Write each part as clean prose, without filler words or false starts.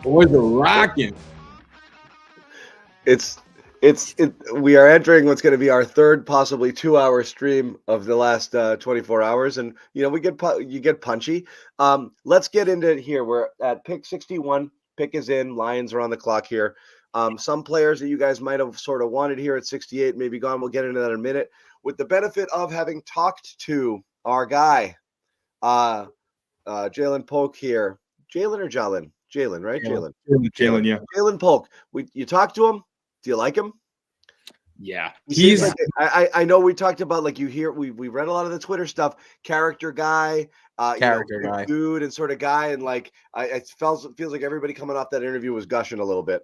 Boys are rocking. We are entering what's going to be our third, possibly 2-hour stream of the last 24 hours. And, you get punchy. Let's get into it here. We're at pick 61. Pick is in. Lions are on the clock here. Some players that you guys might have sort of wanted here at 68 may be gone. We'll get into that in a minute. With the benefit of having talked to our guy, Jalen Polk here. Jalen or Jalen? Jalen, right? Jalen, yeah. Jalen Polk. You talked to him? Do you like him? Yeah. He's like, I know we talked about, like, we read a lot of the Twitter stuff, character guy, guy, dude and sort of guy. And like, it feels like everybody coming off that interview was gushing a little bit.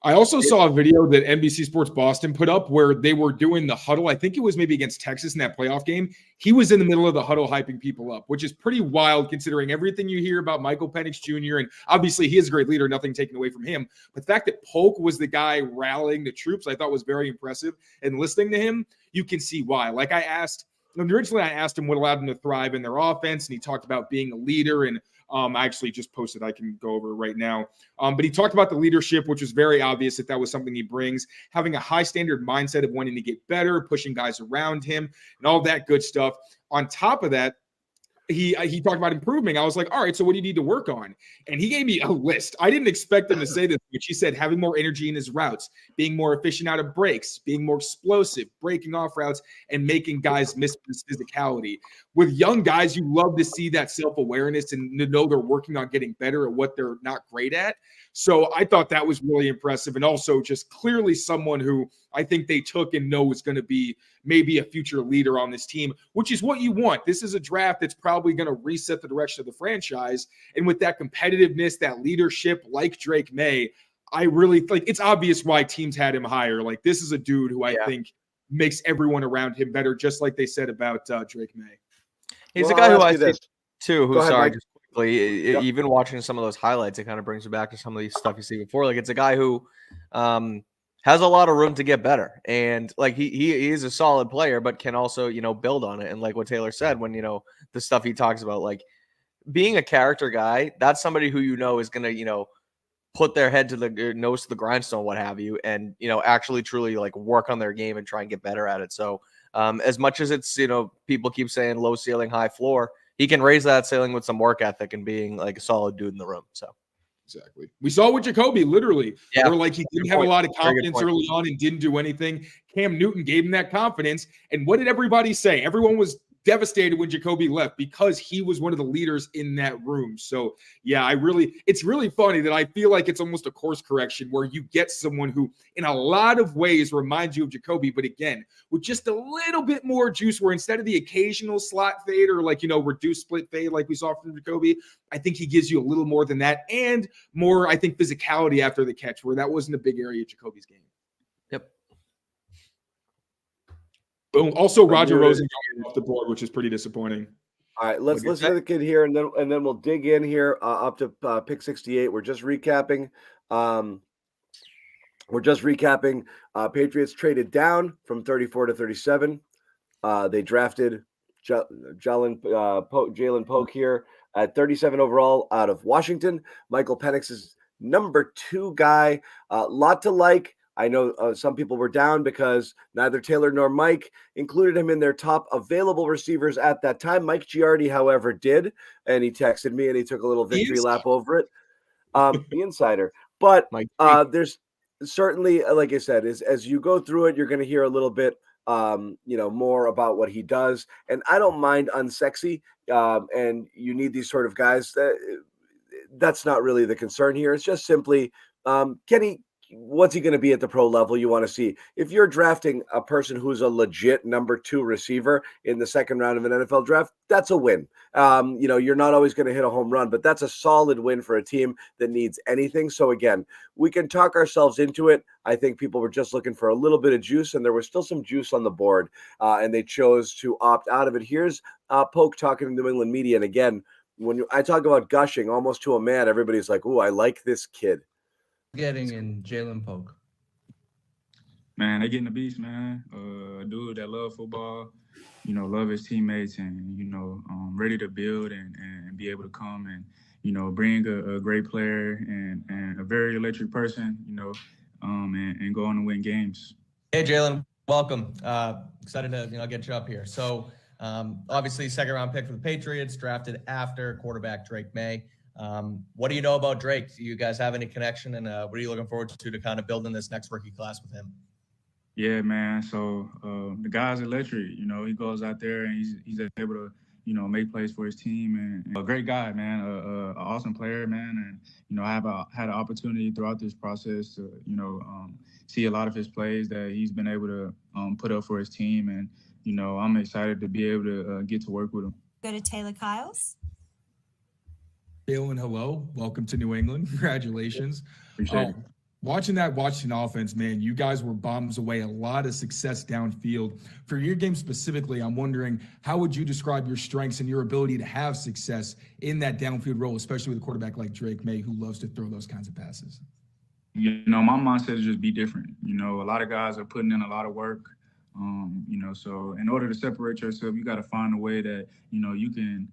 I also saw a video that NBC Sports Boston put up where they were doing the huddle. I think it was maybe against Texas in that playoff game. He was in the middle of the huddle hyping people up, which is pretty wild considering everything you hear about Michael Penix Jr. And obviously he is a great leader, nothing taken away from him. But the fact that Polk was the guy rallying the troops, I thought was very impressive. And listening to him, you can see why. Like originally I asked him what allowed him to thrive in their offense. And he talked about being a leader, and I actually just posted, I can go over it right now. But he talked about the leadership, which was very obvious that was something he brings, having a high standard mindset of wanting to get better, pushing guys around him, and all that good stuff. On top of that, he talked about improving. I was like, all right, so what do you need to work on? And he gave me a list. I didn't expect him to say this, but he said having more energy in his routes, being more efficient out of breaks, being more explosive, breaking off routes, and making guys miss his physicality. With young guys, you love to see that self-awareness and to know they're working on getting better at what they're not great at. So I thought that was really impressive, and also just clearly someone who I think they took and know is going to be maybe a future leader on this team, which is what you want. This is a draft that's probably going to reset the direction of the franchise. And with that competitiveness, that leadership like Drake May, I really think it's obvious why teams had him higher. Like, this is a dude who I think makes everyone around him better, just like they said about Drake May. He's a guy who I think, too, who, sorry, just quickly, even watching some of those highlights, it kind of brings you back to some of these stuff you see before. Like, it's a guy who has a lot of room to get better. And like he is a solid player, but can also, build on it. And like what Taylor said, when, the stuff he talks about, like being a character guy, that's somebody who, is going to, put their head to the nose to the grindstone, what have you, and, actually truly like work on their game and try and get better at it. So as much as it's, people keep saying low ceiling, high floor, he can raise that ceiling with some work ethic and being like a solid dude in the room. So. Exactly. We saw with Jacoby, literally, where like he didn't have a lot of confidence early on and didn't do anything. Cam Newton gave him that confidence. And what did everybody say? Everyone was devastated when Jacoby left because he was one of the leaders in that room. So, yeah, it's really funny that I feel like it's almost a course correction where you get someone who in a lot of ways reminds you of Jacoby, but again, with just a little bit more juice, where instead of the occasional slot fade or like, reduced split fade like we saw from Jacoby, I think he gives you a little more than that and more, I think, physicality after the catch, where that wasn't a big area of Jacoby's game. Yep. Boom. Also, Roger Rosen off the board, which is pretty disappointing. All right, let's listen to the kid here, and then we'll dig in here up to pick 68. We're just recapping. Patriots traded down from 34 to 37. They drafted Jalen Polk here at 37 overall out of Washington. Michael Penix is number 2 guy. Lot to like. I know some people were down because neither Taylor nor Mike included him in their top available receivers at that time. Mike Giardi, however, did, and he texted me and he took a little victory lap over it. The insider. But there's certainly, like I said, as you go through it, you're going to hear a little bit, more about what he does. And I don't mind unsexy, and you need these sort of guys. That's not really the concern here. It's just simply, what's he going to be at the pro level? You want to see if you're drafting a person who's a legit number 2 receiver in the second round of an NFL draft, that's a win. You're not always going to hit a home run, but that's a solid win for a team that needs anything. So again, we can talk ourselves into it. I think people were just looking for a little bit of juice, and there was still some juice on the board, and they chose to opt out of it. Here's Polk talking to New England media. And again, when I talk about gushing almost to a man, everybody's like, "Ooh, I like this kid." Getting in Jalen Polk? Man, they getting the beast, man. Dude that love football, love his teammates and, ready to build and be able to come and, bring a great player and a very electric person, and go on to win games. Hey, Jalen, welcome. Excited to get you up here. So obviously second round pick for the Patriots, drafted after quarterback Drake May. What do you know about Drake? Do you guys have any connection, and what are you looking forward to kind of building this next rookie class with him? Yeah, man. So the guy's electric. He goes out there and he's able to, make plays for his team, and a great guy, man. An awesome player, man. And I have had an opportunity throughout this process to, see a lot of his plays that he's been able to put up for his team, and I'm excited to be able to get to work with him. Go to Taylor Kyles. Jalen, hello. Welcome to New England. Congratulations. Appreciate it. Watching that Washington offense, man, you guys were bombs away, a lot of success downfield. For your game specifically, I'm wondering, how would you describe your strengths and your ability to have success in that downfield role, especially with a quarterback like Drake May, who loves to throw those kinds of passes? My mindset is just be different. A lot of guys are putting in a lot of work. So in order to separate yourself, you got to find a way that, you can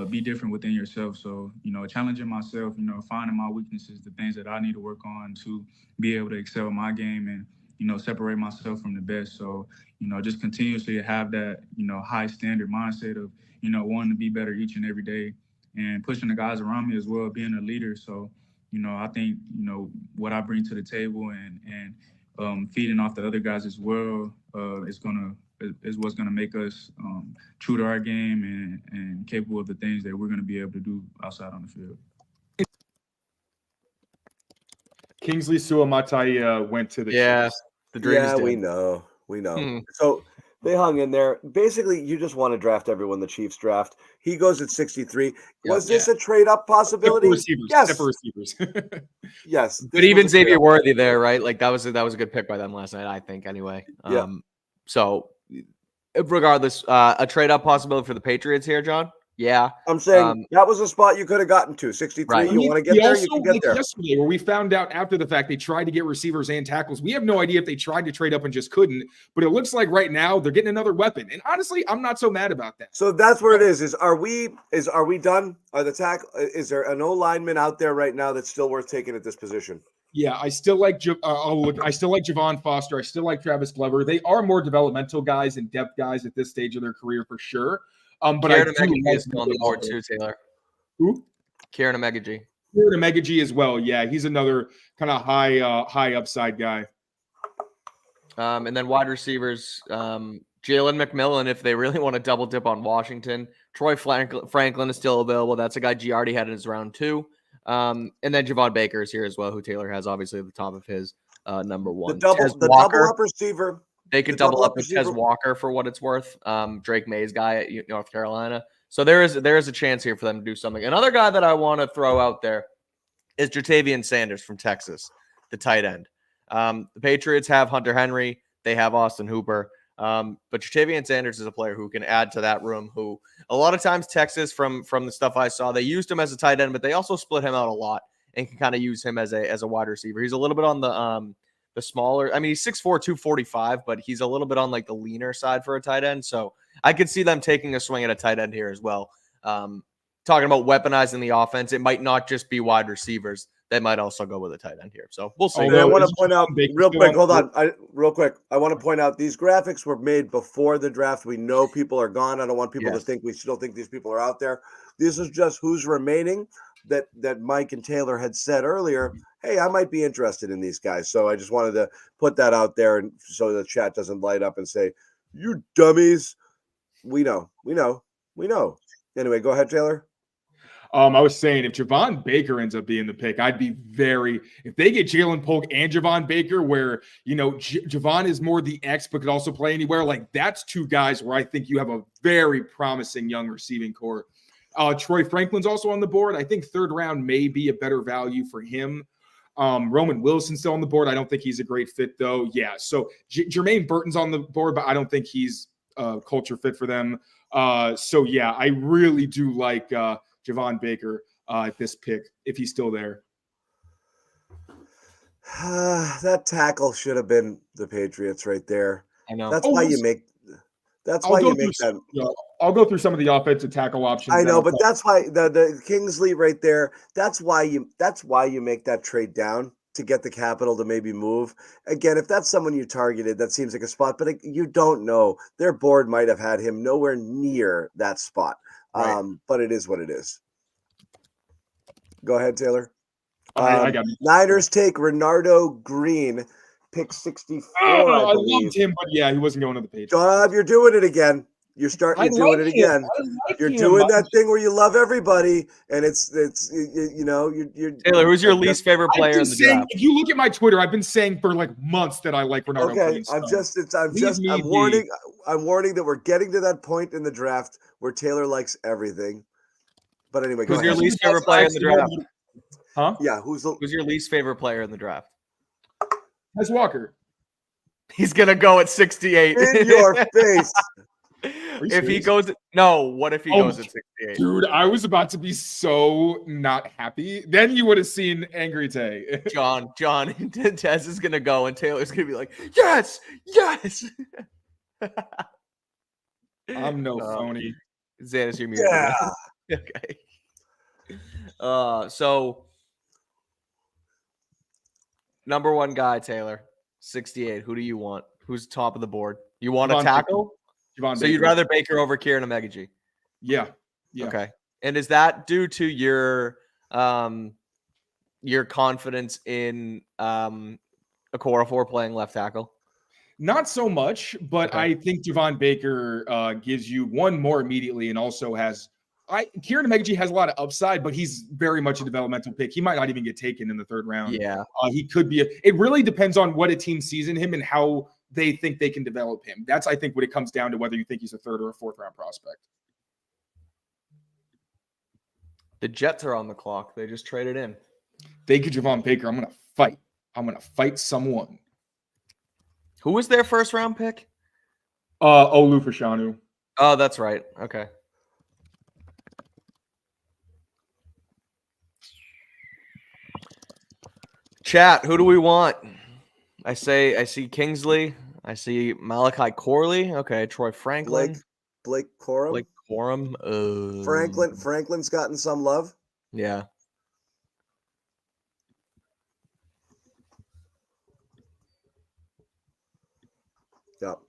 be different within yourself. So, challenging myself, finding my weaknesses, the things that I need to work on to be able to excel in my game and, separate myself from the best. So, just continuously have that, high standard mindset of, wanting to be better each and every day and pushing the guys around me as well, being a leader. So, I think, what I bring to the table and feeding off the other guys as well is what's going to make us true to our game and capable of the things that we're going to be able to do outside on the field. Kingsley Suamatai went to the Chiefs. The dream is dead. we know. So they hung in there. Basically, you just want to draft everyone the Chiefs draft. He goes at 63. Was this a trade-up possibility? Except for receivers. Yes. But even Xavier Worthy there, right? Like that was a good pick by them last night, I think, anyway. Yeah. So regardless, a trade-up possibility for the Patriots here, John? Yeah. I'm saying that was a spot you could have gotten to. 63, right. You want to get there, you can get there. Yesterday, where we found out after the fact they tried to get receivers and tackles. We have no idea if they tried to trade up and just couldn't, but it looks like right now they're getting another weapon. And honestly, I'm not so mad about that. So that's where it is are we done? Is there an O-lineman out there right now that's still worth taking at this position? Yeah, I still like I still like Javon Foster. I still like Travis Glover. They are more developmental guys and depth guys at this stage of their career for sure. But I do like is on the board too, Taylor. Who? Kieran Amegaji. Kieran Amegaji as well. Yeah, he's another kind of high upside guy. And then wide receivers, Jalen McMillan, if they really want to double dip on Washington. Troy Franklin is still available. That's a guy G already had in his round 2. And then Javon Baker is here as well, who Taylor has obviously at the top of his number 1. The double up receiver. They could double up with Tez Walker for what it's worth. Drake May's guy at North Carolina. So there is a chance here for them to do something. Another guy that I want to throw out there is Jatavian Sanders from Texas, the tight end. The Patriots have Hunter Henry. They have Austin Hooper. But Jatavian Sanders is a player who can add to that room, who a lot of times Texas, from the stuff I saw, they used him as a tight end, but they also split him out a lot and can kind of use him as a wide receiver. He's a little bit on the smaller, I mean, he's 6'4", 245, but he's a little bit on like the leaner side for a tight end. So I could see them taking a swing at a tight end here as well. Talking about weaponizing the offense, it might not just be wide receivers. They might also go with a tight end here. So we'll see. I want to point out real quick. Hold on. I want to point out these graphics were made before the draft. We know people are gone. I don't want people to think we still think these people are out there. This is just who's remaining that Mike and Taylor had said earlier. Hey, I might be interested in these guys. So I just wanted to put that out there, and so the chat doesn't light up and say, "You dummies." We know. Anyway, go ahead, Taylor. I was saying if Javon Baker ends up being the pick, I'd be if they get Jalen Polk and Javon Baker, where, Javon is more the X, but could also play anywhere. Like, that's two guys where I think you have a very promising young receiving core. Troy Franklin's also on the board. I think third round may be a better value for him. Roman Wilson's still on the board. I don't think he's a great fit, though. Yeah, so Jermaine Burton's on the board, but I don't think he's a culture fit for them. So, yeah, I really do like Javon Baker at this pick, if he's still there. That tackle should have been the Patriots right there. I know. That's why you make That's why you make that. I'll go through some of the offensive tackle options. I know, but that's why the Kingsley right there. That's why you make that trade down to get the capital to maybe move. Again, if that's someone you targeted, that seems like a spot, but you don't know. Their board might have had him nowhere near that spot. Right. But it is what it is. Go ahead, Taylor. I got it. Niners take Renardo Green, pick 64. I loved him, but yeah, he wasn't going to the Patriots. John, you're doing it again. You're doing it again. You're doing that thing where you love everybody, and it's you're Taylor, who's your least favorite player in the draft? If you look at my Twitter, I've been saying for like months that I like Renardo. Okay, Green, I'm warning that we're getting to that point in the draft where Taylor likes everything. But anyway, who's your least favorite player in the draft? Huh? Yeah, who's your least favorite player in the draft? Wes Walker. He's gonna go at 68. In your face. If he goes, no. What if he goes at 68? Dude, I was about to be so not happy. Then you would have seen Angry Tay. John, Tez is gonna go, and Taylor's gonna be like, yes. I'm no phony. Zannis, you're muted. Yeah. Okay. So number one guy, Taylor, 68. Who do you want? Who's top of the board? You want a tackle? So you'd rather Baker over Kieran Omegaji? Yeah. Okay. And is that due to your confidence in Okorafor playing left tackle? Not so much, but okay. I think Javon Baker gives you one more immediately, and also has Kieran Omegaji has a lot of upside, but he's very much a developmental pick. He might not even get taken in the third round. Yeah, he could be. It really depends on what a team sees in him and how they think they can develop him. That's, I think, what it comes down to, whether you think he's a third or a fourth round prospect. The Jets are on the clock. They just traded in. Thank you, Javon Baker. I'm going to fight. I'm going to fight someone. Who was their first round pick? Olu Fashanu. Oh, that's right. Okay. Chat, who do we want? I see Kingsley. I see Malachi Corley. Okay, Troy Franklin. Blake Corum. Blake Corum. Franklin's gotten some love. Yeah. Yep.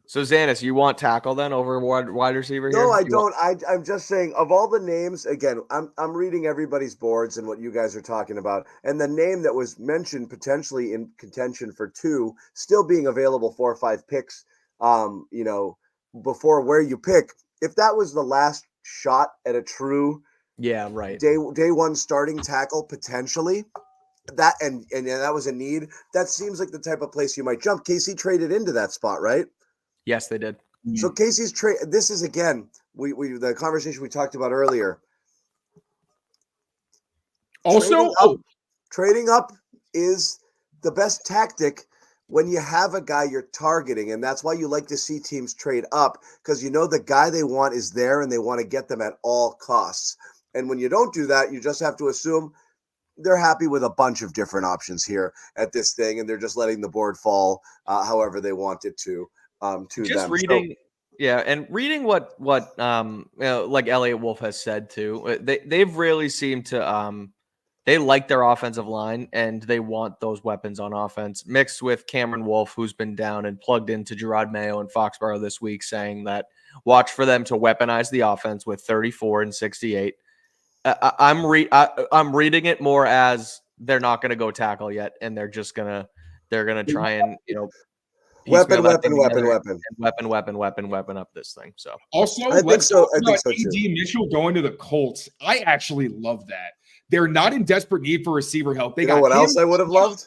So Zannis, you want tackle then over wide receiver here? No, I don't. I'm just saying, of all the names, again, I'm reading everybody's boards and what you guys are talking about, and the name that was mentioned potentially in contention for 2, still being available 4 or 5 picks, before where you pick. If that was the last shot at a true, day one starting tackle potentially, that and that was a need. That seems like the type of place you might jump. KC traded into that spot, right? Yes, they did. So Casey's trade. This is again the conversation we talked about earlier. Also, trading up is the best tactic when you have a guy you're targeting, and that's why you like to see teams trade up, because you know the guy they want is there and they want to get them at all costs. And when you don't do that, you just have to assume they're happy with a bunch of different options here at this thing, and they're just letting the board fall however they want it to. Just reading, and reading what like Elliot Wolf has said too. They've really seemed to they like their offensive line and they want those weapons on offense, mixed with Cameron Wolf, who's been down and plugged into Gerard Mayo and Foxborough this week, saying that watch for them to weaponize the offense with 34 and 68. I'm reading it more as they're not going to go tackle yet, and they're gonna try and weapon up this thing. So also, I think so too. AD Mitchell going to the Colts. I actually love that. They're not in desperate need for receiver help. They got what else I would have loved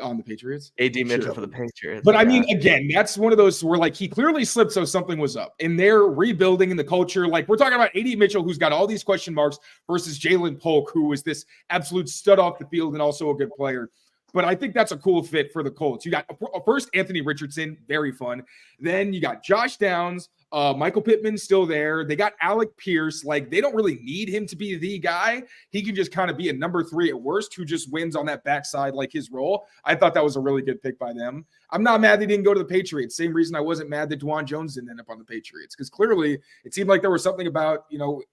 on the Patriots. AD Mitchell for the Patriots. But I mean, again, that's one of those where like he clearly slipped, so something was up, and they're rebuilding in the culture. Like we're talking about AD Mitchell, who's got all these question marks, versus Jalen Polk, who was this absolute stud off the field and also a good player. But I think that's a cool fit for the Colts. You got first Anthony Richardson, very fun. Then you got Josh Downs, Michael Pittman's still there. They got Alec Pierce. Like, they don't really need him to be the guy. He can just kind of be a number 3 at worst who just wins on that backside, like his role. I thought that was a really good pick by them. I'm not mad they didn't go to the Patriots. Same reason I wasn't mad that Dwan Jones didn't end up on the Patriots, because clearly it seemed like there was something about,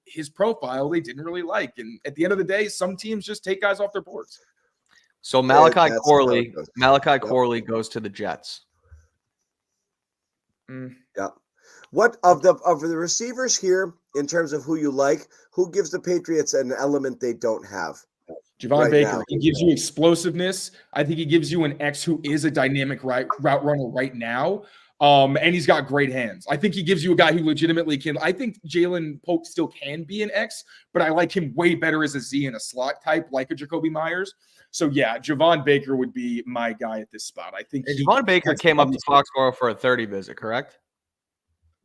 his profile they didn't really like. And at the end of the day, some teams just take guys off their boards. So Malachi Corley goes to the Jets. Yeah. What of the receivers here, in terms of who you like, who gives the Patriots an element they don't have? Javon Baker. He gives you explosiveness. I think he gives you an X who is a dynamic route runner right now. And he's got great hands. I think he gives you a guy who legitimately can. I think Jalen Polk still can be an X, but I like him way better as a Z and a slot type, like a Jacoby Myers. So yeah, Javon Baker would be my guy at this spot. I think Javon Baker came up to Foxborough for a 30 visit, correct?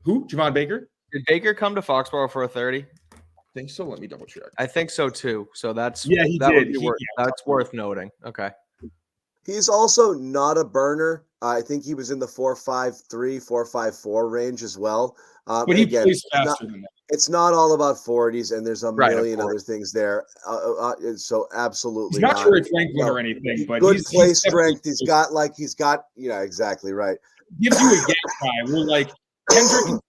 Who? Javon Baker? Did Baker come to Foxborough for a 30? I think so. Let me double check. I think so too. So that's he did. That's worth noting. Okay. He's also not a burner. I think he was in the 4.53, 4.54 range as well. But he plays faster than that. It's not all about 40s, and there's a million other things there. So absolutely, he's not Troy Franklin or anything, but good play strength. He's got exactly right. Gives you a gap guy. We're like Kendrick,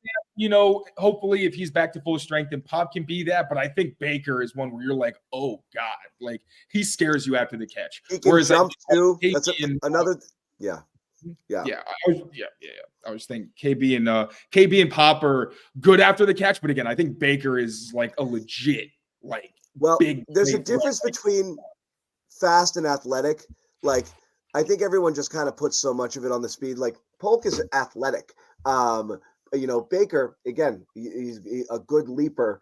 hopefully if he's back to full strength, and Pop can be that. But I think Baker is one where you're like, oh God, like he scares you after the catch. He can jump too. That's another. Yeah. I was thinking KB and Pop are good after the catch, but again, I think Baker is like a legit there's a difference between fast and athletic. Like, I think everyone just kind of puts so much of it on the speed. Like, Polk is athletic. Baker, again, he's a good leaper.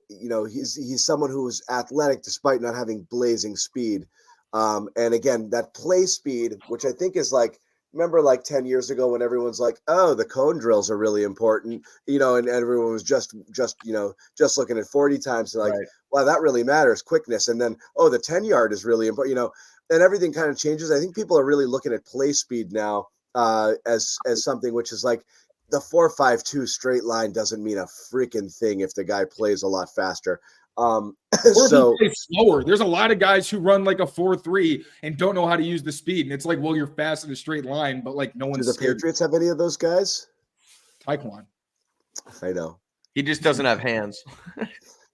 He's someone who is athletic despite not having blazing speed. And again, that play speed, which I think is like, remember like 10 years ago when everyone's like, oh, the cone drills are really important, and everyone was just looking at 40 times. So like, right. Wow, that really matters, quickness. And then, oh, the 10-yard is really important, and everything kind of changes. I think people are really looking at play speed now as something which is like the 4.52 straight line doesn't mean a freaking thing if the guy plays a lot faster. Or he plays slower. There's a lot of guys who run like a 4.3 and don't know how to use the speed. And it's like, well, you're fast in a straight line, but like no one's. Do the Patriots have any of those guys? Taekwon. I know. He just doesn't have hands.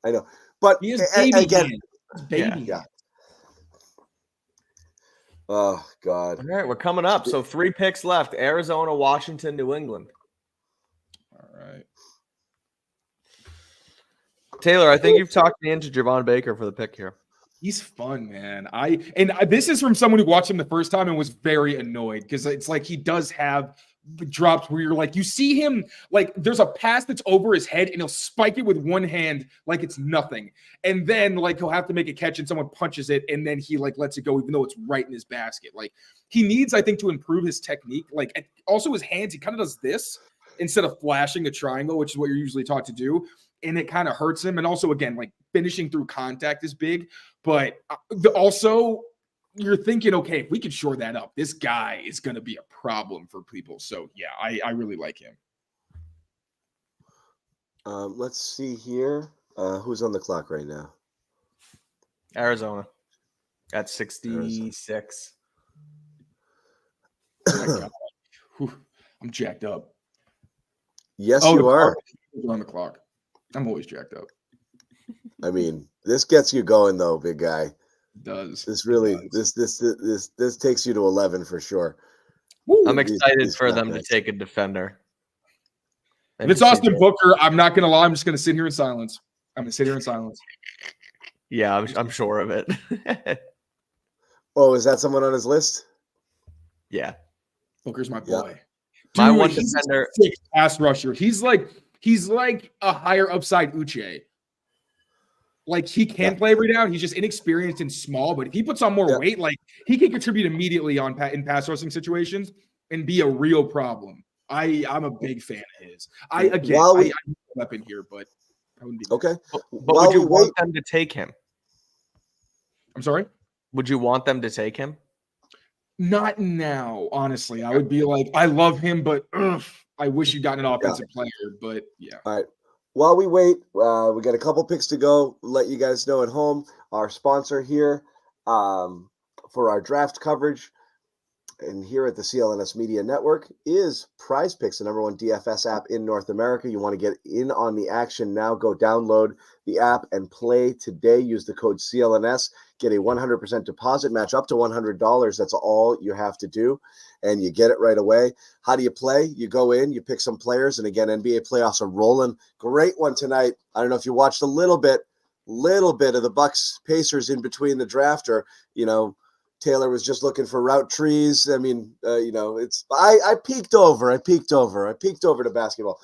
I know. But he is baby again, baby. Yeah. Oh God. All right, we're coming up. So 3 picks left: Arizona, Washington, New England. All right. Taylor, I think you've talked me into Javon Baker for the pick here. He's fun, man. This is from someone who watched him the first time and was very annoyed because it's like he does have drops where you're like, you see him like there's a pass that's over his head and he'll spike it with one hand like it's nothing. And then like he'll have to make a catch and someone punches it and then he like lets it go even though it's right in his basket. Like he needs, I think, to improve his technique. Like also his hands, he kind of does this instead of flashing a triangle, which is what you're usually taught to do. And it kind of hurts him. And also, again, like finishing through contact is big. But also, you're thinking, okay, if we could shore that up, this guy is going to be a problem for people. So, yeah, I really like him. Let's see here. Who's on the clock right now? Arizona at 66. Oh I'm jacked up. Yes, you are. On the clock. I'm always jacked up. I mean, this gets you going though, big guy. It does. This really this takes you to 11 for sure. Woo. I'm excited for them to take a defender. If it's Austin Booker, I'm not gonna lie. I'm just gonna sit here in silence. I'm gonna sit here in silence. Yeah, I'm sure of it. Oh, is that someone on his list? Yeah, Booker's my boy. Yeah. Dude, my one he's defender, a sick pass rusher. He's like a higher upside Uche. Like he can play every down. He's just inexperienced and small, but if he puts on more weight, like he can contribute immediately in pass rushing situations and be a real problem. I'm a big fan of his. I up in here, but I wouldn't be okay. But would you want them to take him? I'm sorry. Would you want them to take him? Not now, honestly. I would be like, I love him, but I wish you'd gotten an offensive player. But yeah. All right. While we wait, we got a couple picks to go. We'll let you guys know at home. Our sponsor here for our draft coverage and here at the CLNS Media Network is Prize Picks, the #1 DFS app in North America. You want to get in on the action now, go download the app and play today. Use the code CLNS. Get a 100% deposit match up to $100. That's all you have to do, and you get it right away. How do you play? You go in, you pick some players, and again, NBA playoffs are rolling. Great one tonight. I don't know if you watched a little bit of the Bucks Pacers in between the draft, or Taylor was just looking for route trees. I mean, I peeked over to basketball.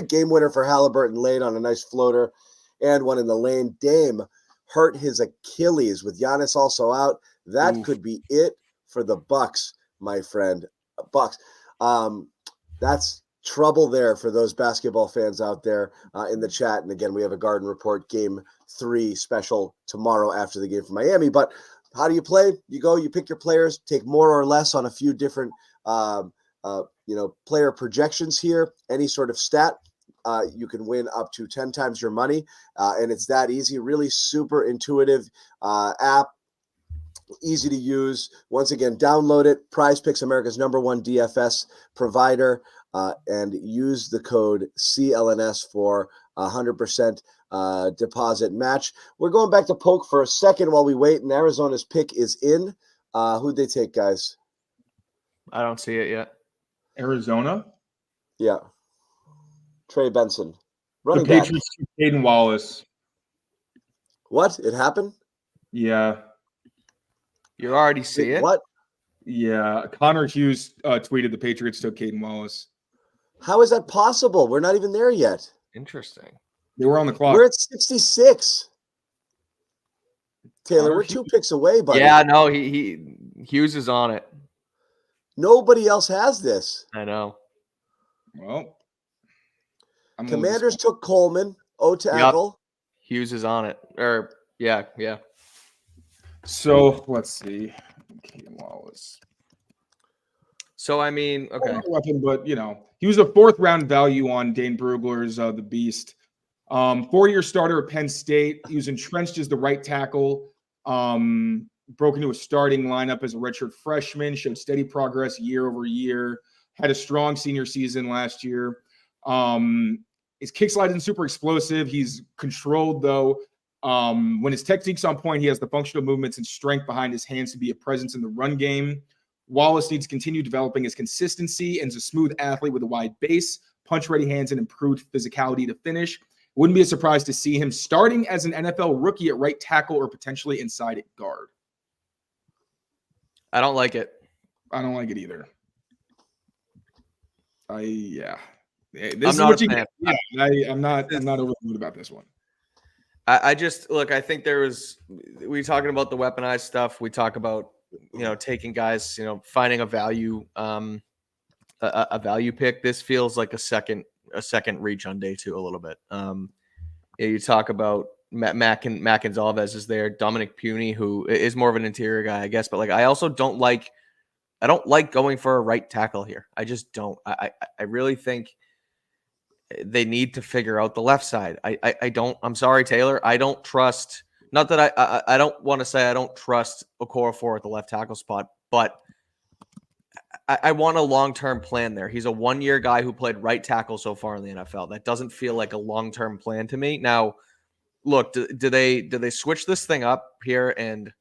Game winner for Halliburton late on a nice floater, and one in the lane. Dame hurt his Achilles with Giannis also out. That could be it for the Bucks, my friend. Bucks. That's trouble there for those basketball fans out there in the chat. And again, we have a Garden Report Game 3 special tomorrow after the game for Miami. But how do you play? You go, you pick your players, take more or less on a few different player projections here. Any sort of stat. You can win up to 10 times your money, and it's that easy. Really super intuitive app, easy to use. Once again, download it. Prize Picks, America's #1 DFS provider, and use the code CLNS for 100% deposit match. We're going back to Polk for a second while we wait, and Arizona's pick is in. Who'd they take, guys? I don't see it yet. Arizona? Yeah. Trey Benson. The Patriots took Kaden Wallace. What? It happened? Yeah. You already see it? What? Yeah. Connor Hughes tweeted the Patriots took Kaden Wallace. How is that possible? We're not even there yet. Interesting. They were on the clock. We're at 66. Taylor, we're 2 picks away, buddy. Yeah, no, he Hughes is on it. Nobody else has this. I know. Well, Commanders took Coleman, O-tackle. Yep. Hughes is on it. Yeah. So let's see. Kaden Wallace. So I mean, okay. Weapon, but he was a 4th round value on Dane Brugler's The Beast. 4-year starter at Penn State. He was entrenched as the right tackle. Broke into a starting lineup as a redshirt freshman. Showed steady progress year over year. Had a strong senior season last year. His kick slide isn't super explosive. He's controlled, though. When his technique's on point, he has the functional movements and strength behind his hands to be a presence in the run game. Wallace needs to continue developing his consistency and is a smooth athlete with a wide base, punch-ready hands, and improved physicality to finish. Wouldn't be a surprise to see him starting as an NFL rookie at right tackle or potentially inside at guard. I don't like it. I don't like it either. I'm not a fan. I'm not overly about this one. I just look. I think we talking about the weaponized stuff. We talk about taking guys, finding a value pick. This feels like a second reach on day 2 a little bit. You talk about Mac Gonzalez is there. Dominic Puny, who is more of an interior guy, I guess. But I also don't like going for a right tackle here. I just don't. I really think they need to figure out the left side. I don't. I'm sorry, Taylor. I don't trust. Not that I don't want to say I don't trust Okorafor at the left tackle spot, but I want a long-term plan there. He's a 1-year guy who played right tackle so far in the NFL. That doesn't feel like a long-term plan to me. Now, look, do they switch this thing up here and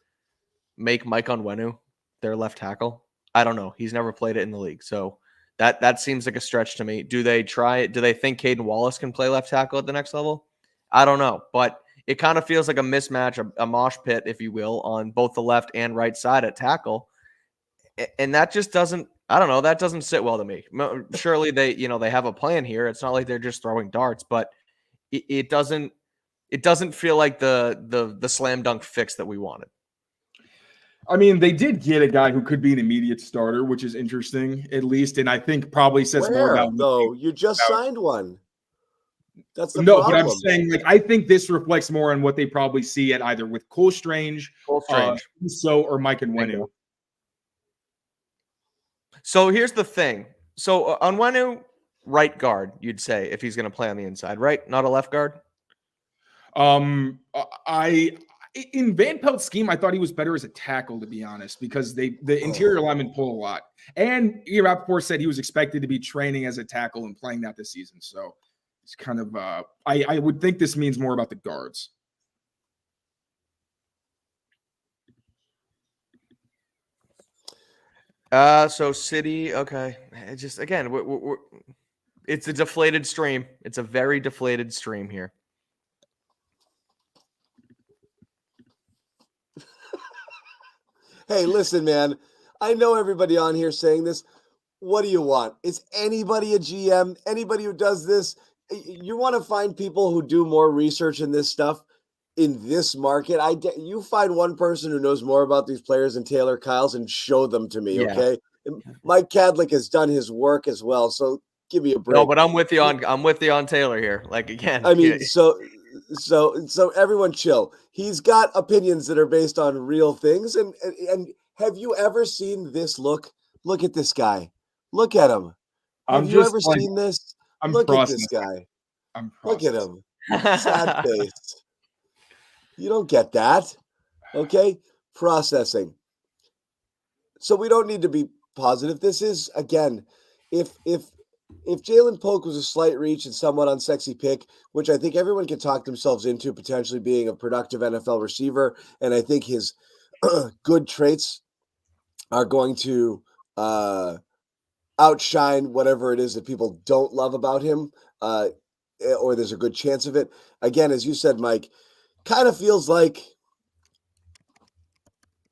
make Mike Onwenu their left tackle? I don't know. He's never played it in the league, so that seems like a stretch to me. Do they try it? Do they think Kaden Wallace can play left tackle at the next level? I don't know, but it kind of feels like a mismatch, a mosh pit, if you will, on both the left and right side at tackle. And that just doesn't, I don't know, that doesn't sit well to me. Surely they have a plan here. It's not like they're just throwing darts, but it doesn't feel like the slam dunk fix that we wanted. I mean, they did get a guy who could be an immediate starter, which is interesting, at least, and I think probably says more about. Though you just signed one. That's the no, problem. but I'm saying, I think this reflects more on what they probably see at either with Cole Strange, or Mike Onwenu. So here's the thing. So Onwenu, right guard, you'd say, if he's going to play on the inside, right? Not a left guard? I in Van Pelt's scheme, I thought he was better as a tackle, to be honest, because the interior linemen pull a lot. And Rappaport said he was expected to be training as a tackle and playing that this season. So it's kind of I would think this means more about the guards. So City, okay. It just again, it's a deflated stream. It's a very deflated stream here. Hey, listen, man. I know everybody on here saying this. What do you want? Is anybody a GM? Anybody who does this? You want to find people who do more research in this stuff in this market. You find one person who knows more about these players than Taylor Kyles and show them to me, Yeah. okay? And Mike Kadlick has done his work as well, so give me a break. No, but I'm with you on Taylor here. Like again, I mean, so everyone chill. He's got opinions that are based on real things. And have you ever seen this look? Look at this guy. Look at him. Have you ever seen this? Look at this guy. Look at him. Sad face. You don't get that. Okay? Processing. So we don't need to be positive. This is, again, if Jalen Polk was a slight reach and somewhat unsexy pick, which I think everyone can talk themselves into potentially being a productive NFL receiver, and I think his good traits are going to outshine whatever it is that people don't love about him, or there's a good chance of it. Again, as you said, Mike, kind of feels like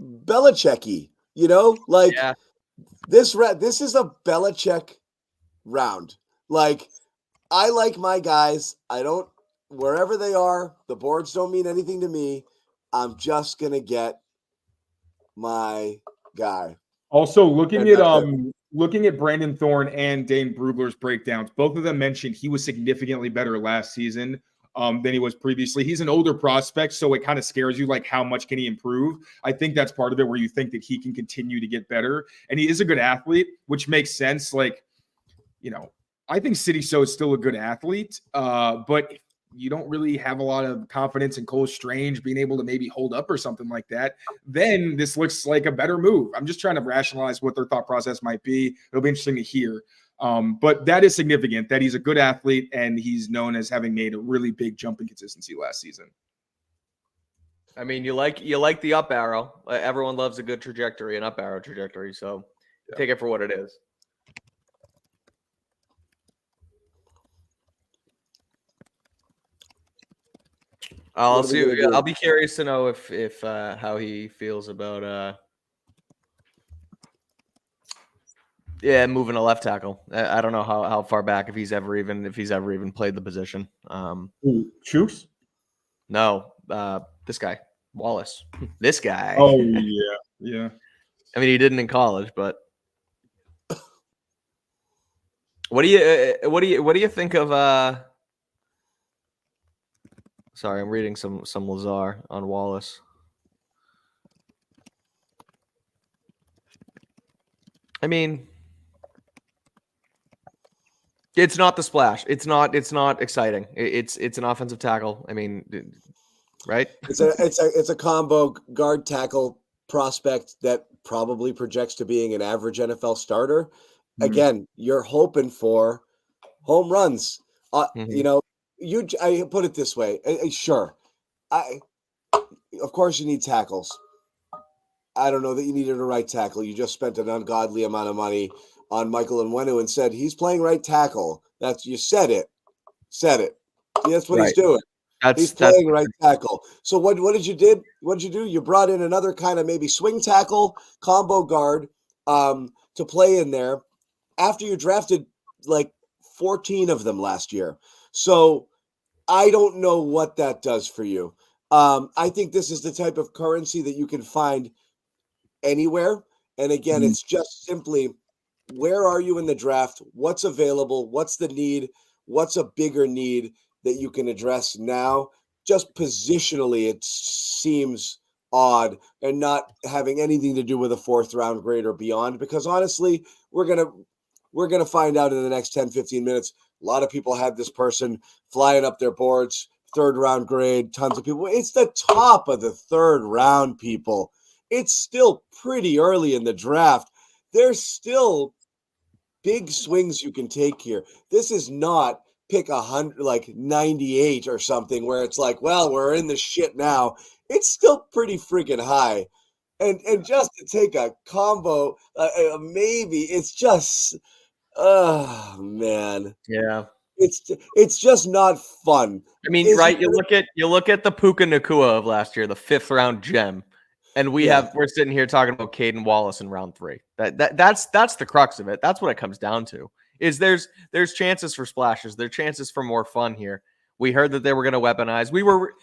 Belichick-y, like this is a Belichick round. Like, I like my guys. Wherever they are, the boards don't mean anything to me. I'm just going to get my guy. Also, looking at Brandon Thorne and Dane Brugler's breakdowns, both of them mentioned he was significantly better last season than he was previously. He's an older prospect, so it kind of scares you, like how much can he improve? I think that's part of it, where you think that he can continue to get better. And he is a good athlete, which makes sense. Like, I think City So is still a good athlete, but you don't really have a lot of confidence in Cole Strange being able to maybe hold up or something like that, then this looks like a better move. I'm just trying to rationalize what their thought process might be. It'll be interesting to hear. But that is significant that he's a good athlete and he's known as having made a really big jump in consistency last season. I mean, you like the up arrow. Everyone loves a good trajectory, an up arrow trajectory. So take it for what it is. I'll see. I'll be curious to know if how he feels about moving a left tackle. I don't know how far back, if he's ever even played the position. Chooks? No, this guy Wallace. This guy. Oh yeah. I mean, he didn't in college, but what do you think of? Sorry, I'm reading some Lazar on Wallace. I mean, it's not the splash. It's not exciting. It's an offensive tackle. I mean, right? It's a combo guard tackle prospect that probably projects to being an average NFL starter. Mm-hmm. Again, you're hoping for home runs. Mm-hmm. I put it this way. Sure. Of course you need tackles. I don't know that you needed a right tackle. You just spent an ungodly amount of money on Michael Onwenu and said he's playing right tackle. You said it. That's what he's doing. He's playing right tackle. So what did you do? You brought in another kind of maybe swing tackle, combo guard to play in there after you drafted like 14 of them last year. So I don't know what that does for you. I think this is the type of currency that you can find anywhere. And again, it's just simply, where are you in the draft? What's available? What's the need? What's a bigger need that you can address now? Just positionally, it seems odd and not having anything to do with a 4th round grade or beyond, because honestly, we're gonna find out in the next 10, 15 minutes. A lot of people had this person flying up their boards, 3rd round grade, tons of people. It's the top of the 3rd round, people. It's still pretty early in the draft. There's still big swings you can take here. This is not pick 100, like 98 or something, where it's like, well, we're in the shit now. It's still pretty freaking high. And just to take a combo, maybe, it's just, oh man, Yeah. it's just not fun. I mean, right? You look at the Puka Nakua of last year, the 5th round gem, and we're sitting here talking about Kaden Wallace in round 3. That's the crux of it. That's what it comes down to. Is there's chances for splashes. There's chances for more fun here. We heard that they were going to weaponize. We were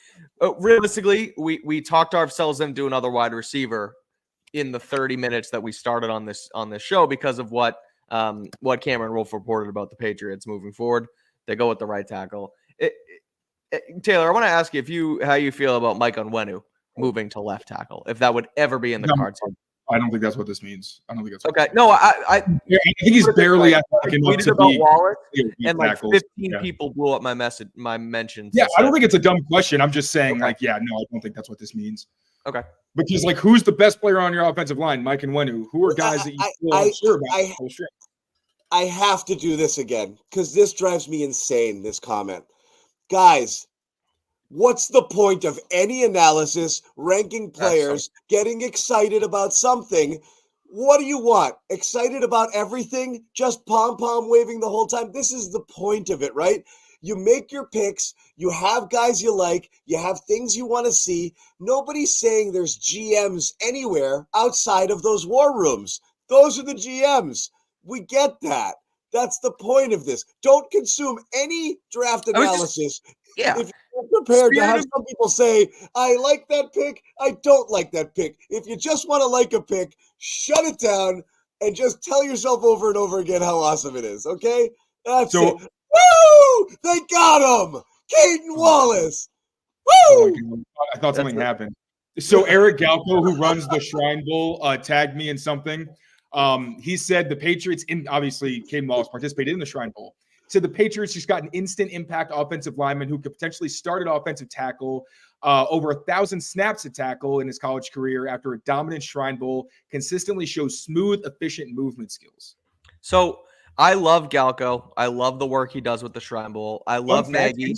realistically, we talked ourselves into another wide receiver in the 30 minutes that we started on this show because of what Cameron Wolf reported about the Patriots moving forward. They go with the right tackle. Taylor, I want to ask you how you feel about Mike Onwenu moving to left tackle, if that would ever be in the cards. I don't think that's what this means. I don't think that's okay. No, I think he's barely athletic enough to be Wallace, and like tackles. 15 people blew up my mentions. Yeah, I don't think it's a dumb question. I'm just saying, no, I don't think that's what this means. Okay. Because like, who's the best player on your offensive line? Mike Onwenu. Who are guys that you feel unsure about? I have to do this again because this drives me insane, this comment. Guys, what's the point of any analysis, ranking players, getting excited about something? What do you want? Excited about everything? Just pom-pom waving the whole time? This is the point of it, right? You make your picks. You have guys you like. You have things you want to see. Nobody's saying there's GMs anywhere outside of those war rooms. Those are the GMs. We get that. That's the point of this. Don't consume any draft analysis. If you're prepared to have some people say, I like that pick, I don't like that pick. If you just want to like a pick, shut it down and just tell yourself over and over again how awesome it is, okay? That's it. Woo! They got him! Kaden Wallace! Woo! I thought something happened. So Eric Galco, who runs the Shrine Bowl, tagged me in something. He said the Patriots, obviously Kaden Wallace participated in the Shrine Bowl. Said the Patriots just got an instant impact offensive lineman who could potentially start at offensive tackle, over 1,000 snaps at tackle in his college career after a dominant Shrine Bowl, consistently shows smooth, efficient movement skills. So I love Galco. I love the work he does with the Shrine Bowl. I love Nagy.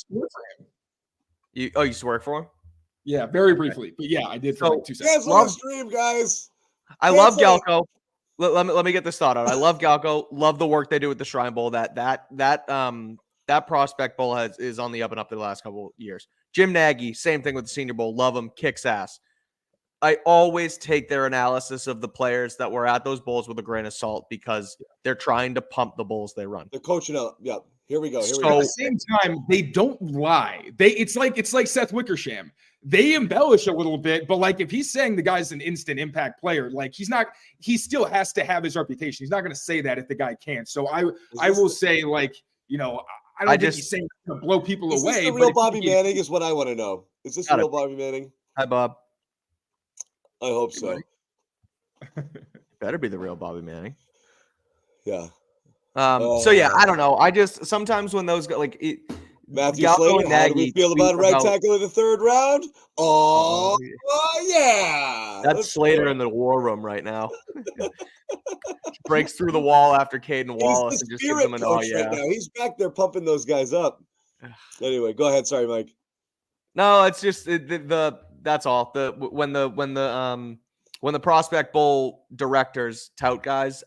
You used to work for him? Yeah, very briefly. But yeah, I did for like 2 seconds. Cancel the stream, guys. I love Galco. Let me get this thought out. I love Galco. Love the work they do with the Shrine Bowl. That Prospect Bowl is on the up and up the last couple of years. Jim Nagy, same thing with the Senior Bowl. Love him. Kicks ass. I always take their analysis of the players that were at those bowls with a grain of salt because they're trying to pump the bowls they run. They're coaching up. Yeah. Here we go. At the same time, they don't lie. It's like Seth Wickersham. They embellish a little bit, but like if he's saying the guy's an instant impact player, like he still has to have his reputation. He's not going to say that if the guy can't. So I will say, like, I don't think he's saying to blow people away. Is this the real Bobby Manning is what I want to know. Is this the real Bobby Manning? Hi, Bob. I hope so. Better be the real Bobby Manning. Yeah. So yeah, I don't know. I just sometimes when those Matthew Slater, how do we feel about right tackle in the 3rd round? Oh yeah. That's Slater in the war room right now. Breaks through the wall after Kaden Wallace and just gives him an right now. He's back there pumping those guys up. Anyway, go ahead. Sorry, Mike. No, it's just that's all. When the Prospect Bowl directors tout guys,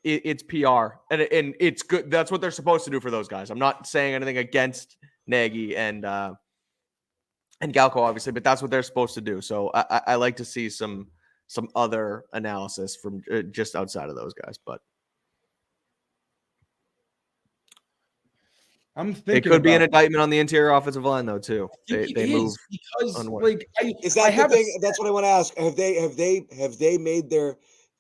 it's PR and it's good. That's what they're supposed to do for those guys. I'm not saying anything against Nagy and Galco, obviously, but that's what they're supposed to do. So I like to see some other analysis from just outside of those guys, but I'm thinking it could be an indictment on the interior offensive line though too. They move because is that the thing? That's what I want to ask. Have they made their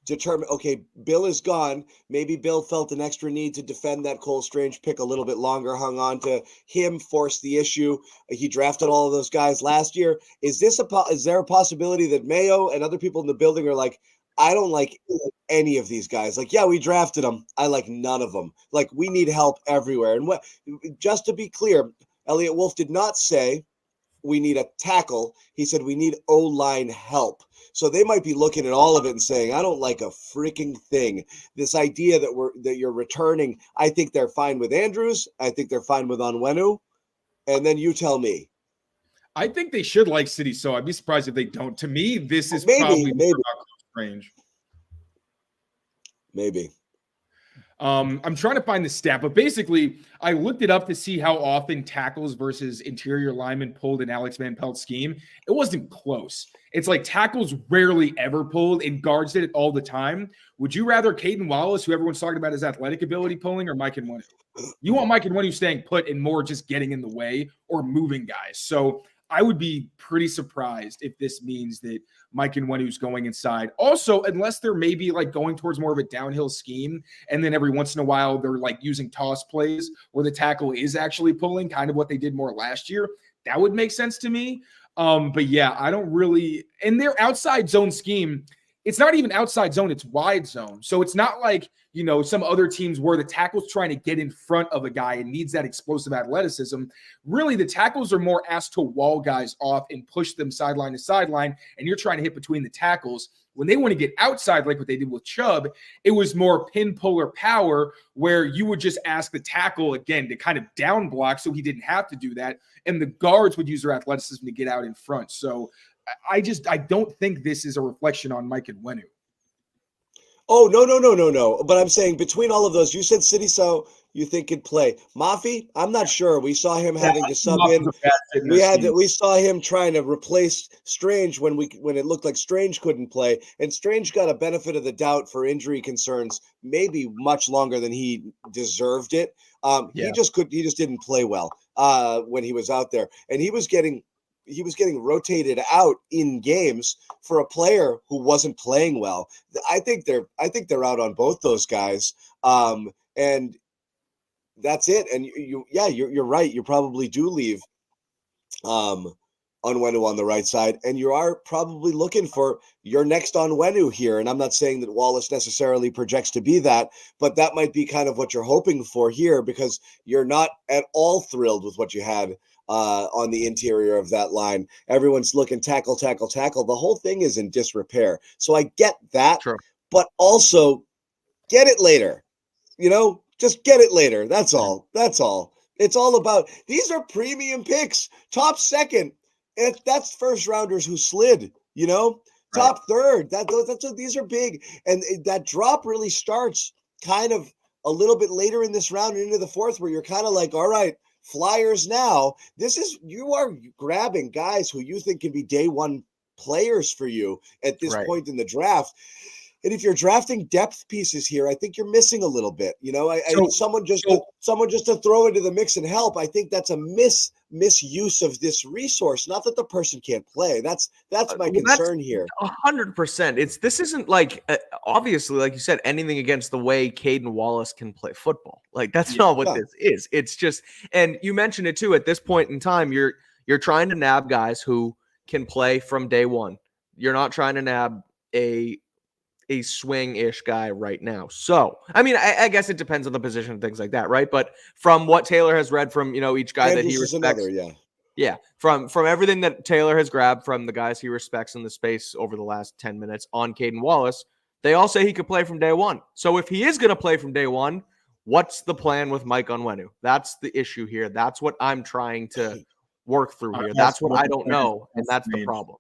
determine, okay, Bill is gone. Maybe Bill felt an extra need to defend that Cole Strange pick a little bit longer, hung on to him, forced the issue. He drafted all of those guys last year. Is there a possibility that Mayo and other people in the building are like, I don't like any of these guys. Like, yeah, we drafted them. I like none of them. Like, we need help everywhere. And just to be clear, Elliot Wolf did not say we need a tackle. He said we need O-line help. So they might be looking at all of it and saying, I don't like a freaking thing. This idea that you're returning, I think they're fine with Andrews. I think they're fine with Onwenu. And then you tell me. I think they should like City, so I'd be surprised if they don't. To me, this is Maybe. probably range. Maybe. I'm trying to find the stat, but basically, I looked it up to see how often tackles versus interior linemen pulled in Alex Van Pelt's scheme. It wasn't close. It's like tackles rarely ever pulled, and guards did it all the time. Would you rather Kaden Wallace, who everyone's talking about his athletic ability, pulling, or Mike Onwenu? You want Mike Onwenu staying put and more just getting in the way or moving guys. So I would be pretty surprised if this means that Mike Onwenu's going inside. Also, unless they're maybe like going towards more of a downhill scheme, and then every once in a while they're like using toss plays where the tackle is actually pulling, kind of what they did more last year. That would make sense to me. But yeah, I don't really, and their outside zone scheme, it's not even outside zone, it's wide zone. So it's not like, you know, some other teams where the tackle's trying to get in front of a guy and needs that explosive athleticism. Really, the tackles are more asked to wall guys off and push them sideline to sideline, and you're trying to hit between the tackles. When they want to get outside, like what they did with Chubb, it was more pin puller power where you would just ask the tackle, again, to kind of down block so he didn't have to do that. And the guards would use their athleticism to get out in front. So I don't think this is a reflection on Mike Onwenu. Oh, no. But I'm saying between all of those, you said City, so you think could play. Mafi, I'm not sure. We saw him having to sub in. We saw him trying to replace Strange when it looked like Strange couldn't play. And Strange got a benefit of the doubt for injury concerns, maybe much longer than he deserved it. He just didn't play well when he was out there. And he was getting rotated out in games for a player who wasn't playing well. I think they're out on both those guys. And that's it. And you're right. You probably do leave Onwenu on the right side, and you are probably looking for your next Onwenu here. And I'm not saying that Wallace necessarily projects to be that, but that might be kind of what you're hoping for here, because you're not at all thrilled with what you had on the interior of that line. Everyone's looking tackle. The whole thing is in disrepair. So I get that, True. But also get it later. You know, just get it later. That's all. It's all about, these are premium picks, top second. That's first rounders who slid, you know, top third. These are big. And that drop really starts kind of a little bit later in this round into the fourth, where you're kind of like, all right, Flyers now. You are grabbing guys who you think can be day one players for you at this point in the draft. And if you're drafting depth pieces here, I think you're missing a little bit. You know, someone just to throw into the mix and help. I think that's a misuse of this resource. Not that the person can't play. That's my concern here. 100%. This isn't like obviously, like you said, anything against the way Kaden Wallace can play football. Like that's not what this is. It's just, and you mentioned it too. At this point in time, you're trying to nab guys who can play from day one. You're not trying to nab a swing-ish guy right now. So, I mean, I guess it depends on the position and things like that, right? But from what Taylor has read from, you know, each guy that he respects. From everything that Taylor has grabbed from the guys he respects in the space over the last 10 minutes on Kaden Wallace, they all say he could play from day one. So if he is going to play from day one, what's the plan with Mike Onwenu? That's the issue here. That's what I'm trying to work through here. That's what I don't know, and that's the problem.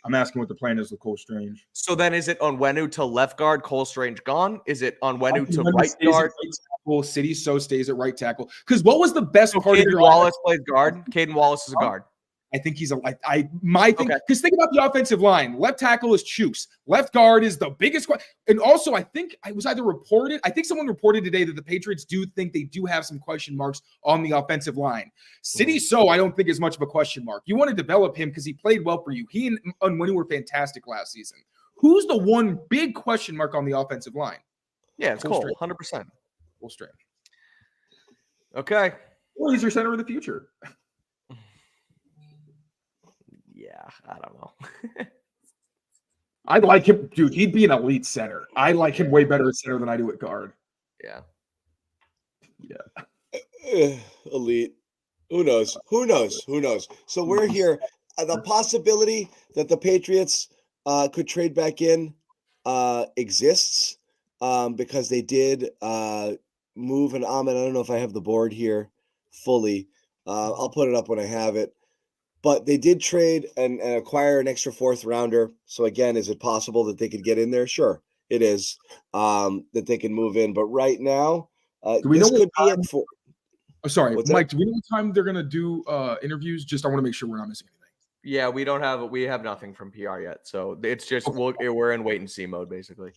I'm asking what the plan is with Cole Strange. So then is it Onwenu to left guard, Cole Strange gone? Is it Onwenu to right guard? City so stays at right tackle. Because what was the best part of your Wallace plays guard? Caden Wallace is a guard. I think he's because think about the offensive line. Left tackle is Chooks. Left guard is the biggest question. And also, I think someone reported today that the Patriots do think they do have some question marks on the offensive line. City, I don't think is much of a question mark. You want to develop him because he played well for you. He and Onwenu were fantastic last season. Who's the one big question mark on the offensive line? Yeah, it's Full Cole, strength. 100%. Full strength. Okay. Or he's your center of the future. Yeah, I don't know. I like him, dude. He'd be an elite center. I like him way better at center than I do at guard. Yeah. Elite. Who knows? Who knows? Who knows? So we're here. The possibility that the Patriots could trade back in exists because they did move an Ahmed. I don't know if I have the board here fully. I'll put it up when I have it. But they did trade and acquire an extra fourth rounder. So again, is it possible that they could get in there? Sure, it is. That they can move in. But right now, Do we know this what could be time? it for. Oh, sorry, What's that? Mike. Do we know what time they're gonna do interviews? Just I want to make sure we're not missing anything. Yeah, we have nothing from PR yet. So it's just we're in wait and see mode basically.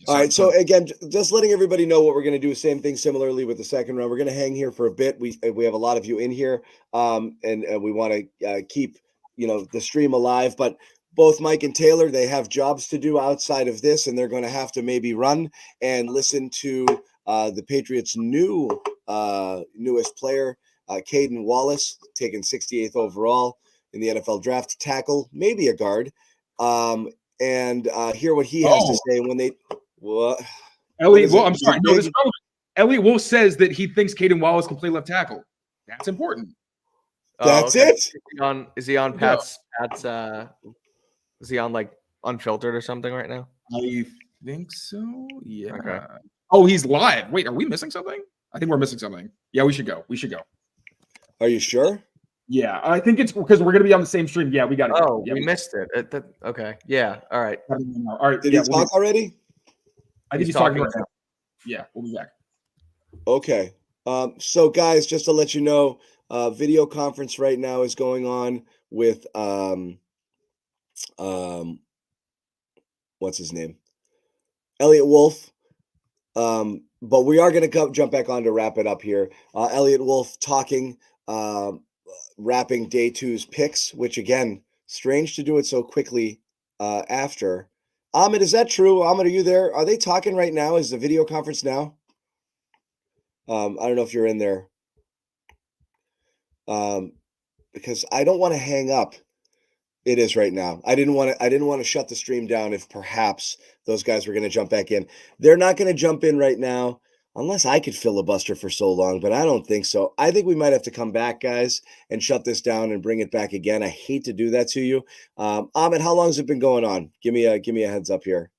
All right. So again, just letting everybody know what we're going to do. Same thing similarly with the second round. We're going to hang here for a bit. We have a lot of you in here, and we want to keep the stream alive. But both Mike and Taylor, they have jobs to do outside of this, and they're going to have to maybe run and listen to the Patriots' newest player, Kaden Wallace, taken 68th overall in the NFL draft, tackle, maybe a guard, and hear what he has to say when they. What? Elliot Wolf, I'm Is it sorry. No, big? this is relevant. Elliot Wolf says that he thinks Kaden Wallace can play left tackle. That's important. That's okay. it. Is he on Pat's is he on like unfiltered or something right now? I think so. Yeah. Okay. Oh, he's live. Wait, are we missing something? I think we're missing something. Yeah, we should go. Are you sure? Yeah, I think it's because we're gonna be on the same stream. Yeah, we got to go. Oh, Yeah, we missed it. Okay. Yeah. All right. All right. Did Yeah, he talk already? I think he's talking right now. Yeah, we'll be back. Okay. So guys, just to let you know, video conference right now is going on with what's his name? Elliot Wolf. But we are going to jump back on to wrap it up here. Elliot Wolf talking, wrapping day two's picks, which again, strange to do it so quickly after. Ahmed, is that true? Ahmed, are you there? Are they talking right now? Is the video conference now? I don't know if you're in there. Because I don't want to hang up. It is right now. I didn't want to shut the stream down if perhaps those guys were going to jump back in. They're not going to jump in right now unless I could filibuster for so long, but I don't think so. I think we might have to come back, guys, and shut this down and bring it back again. I hate to do that to you. Ahmed, how long has it been going on? Give me a heads up here.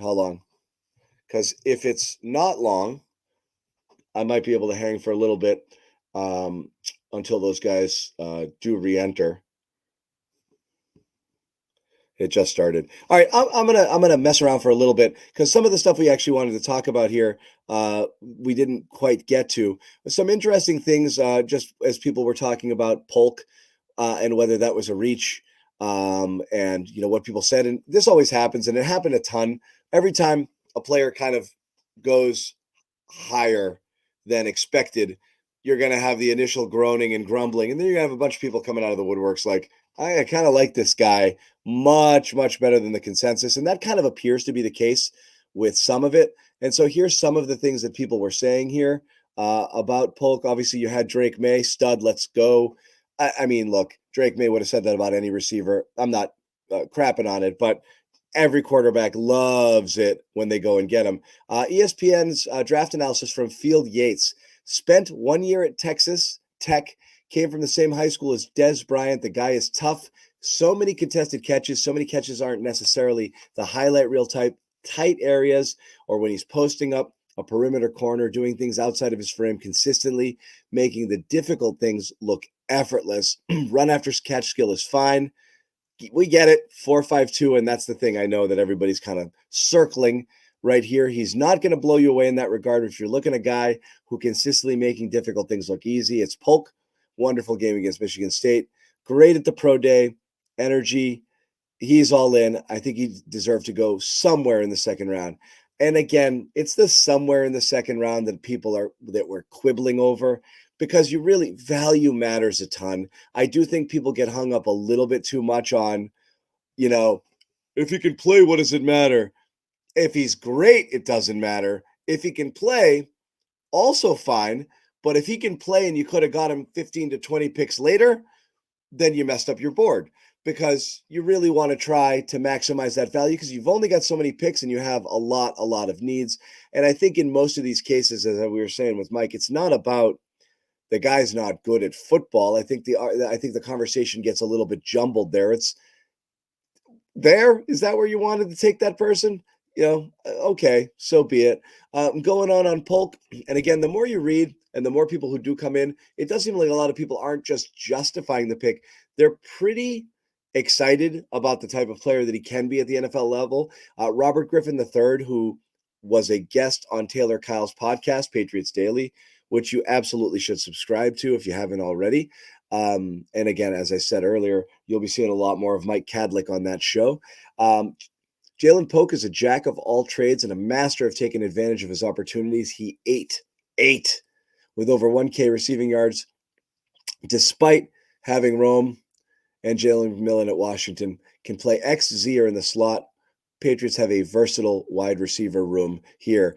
How long? Because if it's not long, I might be able to hang for a little bit until those guys do re-enter. It just started. All right, I'm gonna mess around for a little bit because some of the stuff we actually wanted to talk about here, we didn't quite get to. Some interesting things, just as people were talking about Polk and whether that was a reach, and what people said. And this always happens, and it happened a ton. Every time a player kind of goes higher than expected, you're gonna have the initial groaning and grumbling, and then you're gonna have a bunch of people coming out of the woodworks like, I kind of like this guy much, much better than the consensus. And that kind of appears to be the case with some of it. And so here's some of the things that people were saying here about Polk. Obviously, you had Drake May, stud, let's go. I mean, look, Drake May would have said that about any receiver. I'm not crapping on it, but every quarterback loves it when they go and get him. ESPN's draft analysis from Field Yates. Spent 1 year at Texas Tech. Came from the same high school as Des Bryant. The guy is tough. So many contested catches. So many catches aren't necessarily the highlight reel type, tight areas, or when he's posting up a perimeter corner, doing things outside of his frame consistently, making the difficult things look effortless. Run after catch skill is fine. We get it. 4.52, and that's the thing I know that everybody's kind of circling right here. He's not going to blow you away in that regard. If you're looking at a guy who consistently making difficult things look easy, it's Polk. Wonderful game against Michigan State. Great at the pro day. Energy. He's all in. I think he deserved to go somewhere in the second round. And again, it's the somewhere in the second round that we're quibbling over because you really value matters a ton. I do think people get hung up a little bit too much on, if he can play, what does it matter? If he's great, it doesn't matter. If he can play, also fine. But if he can play and you could have got him 15 to 20 picks later, then you messed up your board, because you really want to try to maximize that value, because you've only got so many picks and you have a lot of needs. And I think in most of these cases, as we were saying with Mike, it's not about the guy's not good at football. I think the conversation gets a little bit jumbled there. It's there. Is that where you wanted to take that person? Okay, so be it. Going on Polk. And again, the more you read and the more people who do come in, it does seem like a lot of people aren't just justifying the pick. They're pretty excited about the type of player that he can be at the NFL level. Robert Griffin III, who was a guest on Taylor Kyle's podcast, Patriots Daily, which you absolutely should subscribe to if you haven't already. And again, as I said earlier, you'll be seeing a lot more of Mike Kadlick on that show. Jalen Polk is a jack of all trades and a master of taking advantage of his opportunities. He ate with over 1K receiving yards, despite having Rome and Jalen McMillan at Washington. Can play X, Z, or in the slot. Patriots have a versatile wide receiver room here.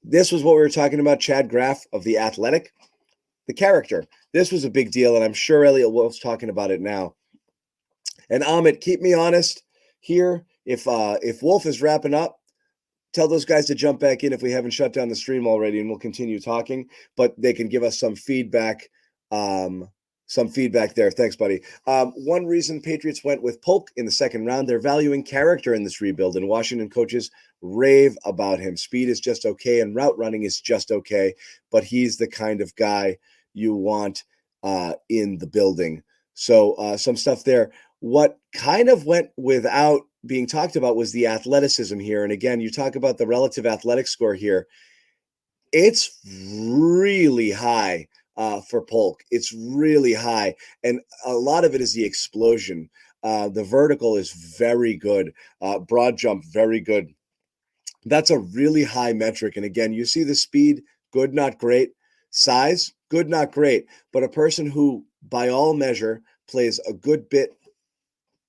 This was what we were talking about, Chad Graff of The Athletic. The character. This was a big deal, and I'm sure Elliot Wolf's talking about it now. And Amit, keep me honest here. If Wolf is wrapping up, tell those guys to jump back in if we haven't shut down the stream already, and we'll continue talking. But they can give us some feedback. There. Thanks, buddy. One reason Patriots went with Polk in the second round, they're valuing character in this rebuild, and Washington coaches rave about him. Speed is just okay, and route running is just okay, but he's the kind of guy you want in the building. So some stuff there. What kind of went without being talked about was the athleticism here. And again, you talk about the relative athletic score here. It's really high for Polk. It's really high. And a lot of it is the explosion. The vertical is very good. Broad jump, very good. That's a really high metric. And again, you see the speed, good, not great. Size, good, not great. But a person who, by all measure, plays a good bit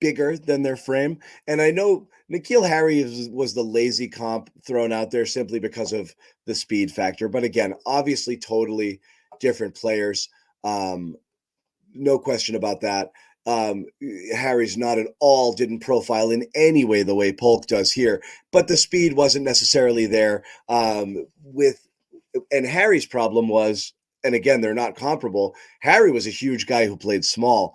bigger than their frame. And I know N'Keal Harry was the lazy comp thrown out there simply because of the speed factor. But again, obviously totally different players. No question about that. Harry's not at all didn't profile in any way the way Polk does here, but the speed wasn't necessarily there. And Harry's problem was, and again, they're not comparable. Harry was a huge guy who played small.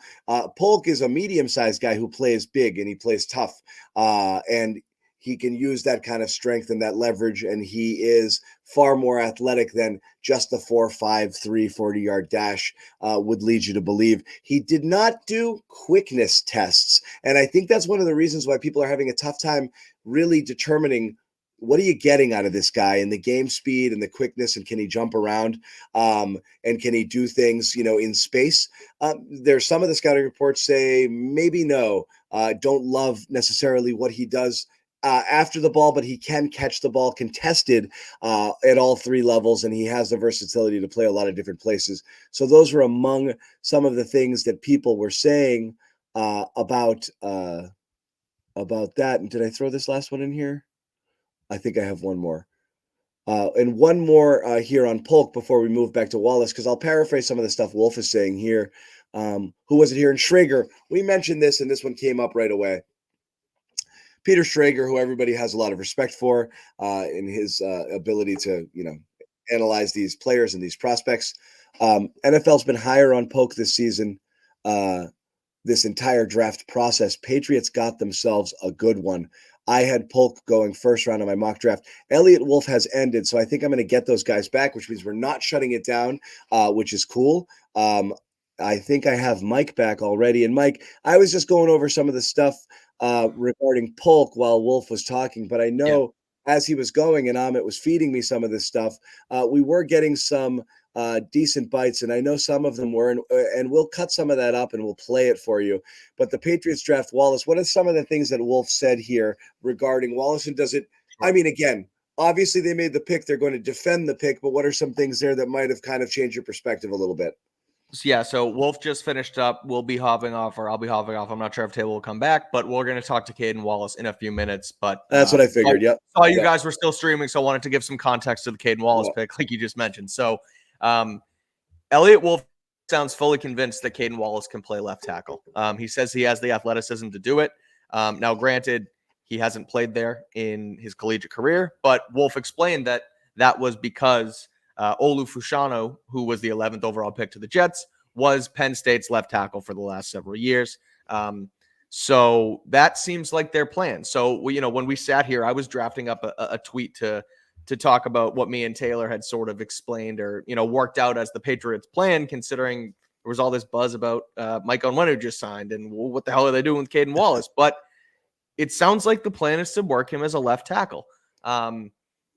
Polk is a medium-sized guy who plays big and he plays tough. And he can use that kind of strength and that leverage, and he is far more athletic than just the 4.53 40-yard dash would lead you to believe. He did not do quickness tests, and I think that's one of the reasons why people are having a tough time really determining what are you getting out of this guy and the game speed and the quickness, and can he jump around and can he do things, in space? There's some of the scouting reports say maybe no, don't love necessarily what he does after the ball, but he can catch the ball contested at all three levels, and he has the versatility to play a lot of different places. So those were among some of the things that people were saying about that. And did I throw this last one in here? I think I have one more. And one more here on Polk before we move back to Wallace, because I'll paraphrase some of the stuff Wolf is saying here. Who was it here? And Schrager, we mentioned this, and this one came up right away. Peter Schrager, who everybody has a lot of respect for in his ability to, analyze these players and these prospects. NFL's been higher on Polk this season, this entire draft process. Patriots got themselves a good one. I had Polk going first round on my mock draft. Elliot Wolf has ended, so I think I'm going to get those guys back, which means we're not shutting it down, which is cool. I think I have Mike back already. And Mike, I was just going over some of the stuff regarding Polk while Wolf was talking, but I know as he was going and Amit was feeding me some of this stuff, we were getting some decent bites, and I know some of them were, and we'll cut some of that up and we'll play it for you. But the Patriots draft Wallace, what are some of the things that Wolf said here regarding Wallace, and does it, I mean, again, obviously they made the pick, they're going to defend the pick, but what are some things there that might have kind of changed your perspective a little bit? So Wolf just finished up. We'll be hopping off, or I'll be hopping off. I'm not sure if Taylor will come back, but we're going to talk to Kaden Wallace in a few minutes. But That's what I figured. Yep. Saw you guys were still streaming, so I wanted to give some context to the Kaden Wallace pick, like you just mentioned. So Elliot Wolf sounds fully convinced that Kaden Wallace can play left tackle. He says he has the athleticism to do it. Now, granted, he hasn't played there in his collegiate career, but Wolf explained that was because Olu Fushano, who was the 11th overall pick to the Jets, was Penn State's left tackle for the last several years. So that seems like their plan. So, when we sat here, I was drafting up a tweet to talk about what me and Taylor had sort of explained or, worked out as the Patriots plan, considering there was all this buzz about Mike Onwenu just signed and what the hell are they doing with Kaden Wallace? But it sounds like the plan is to work him as a left tackle.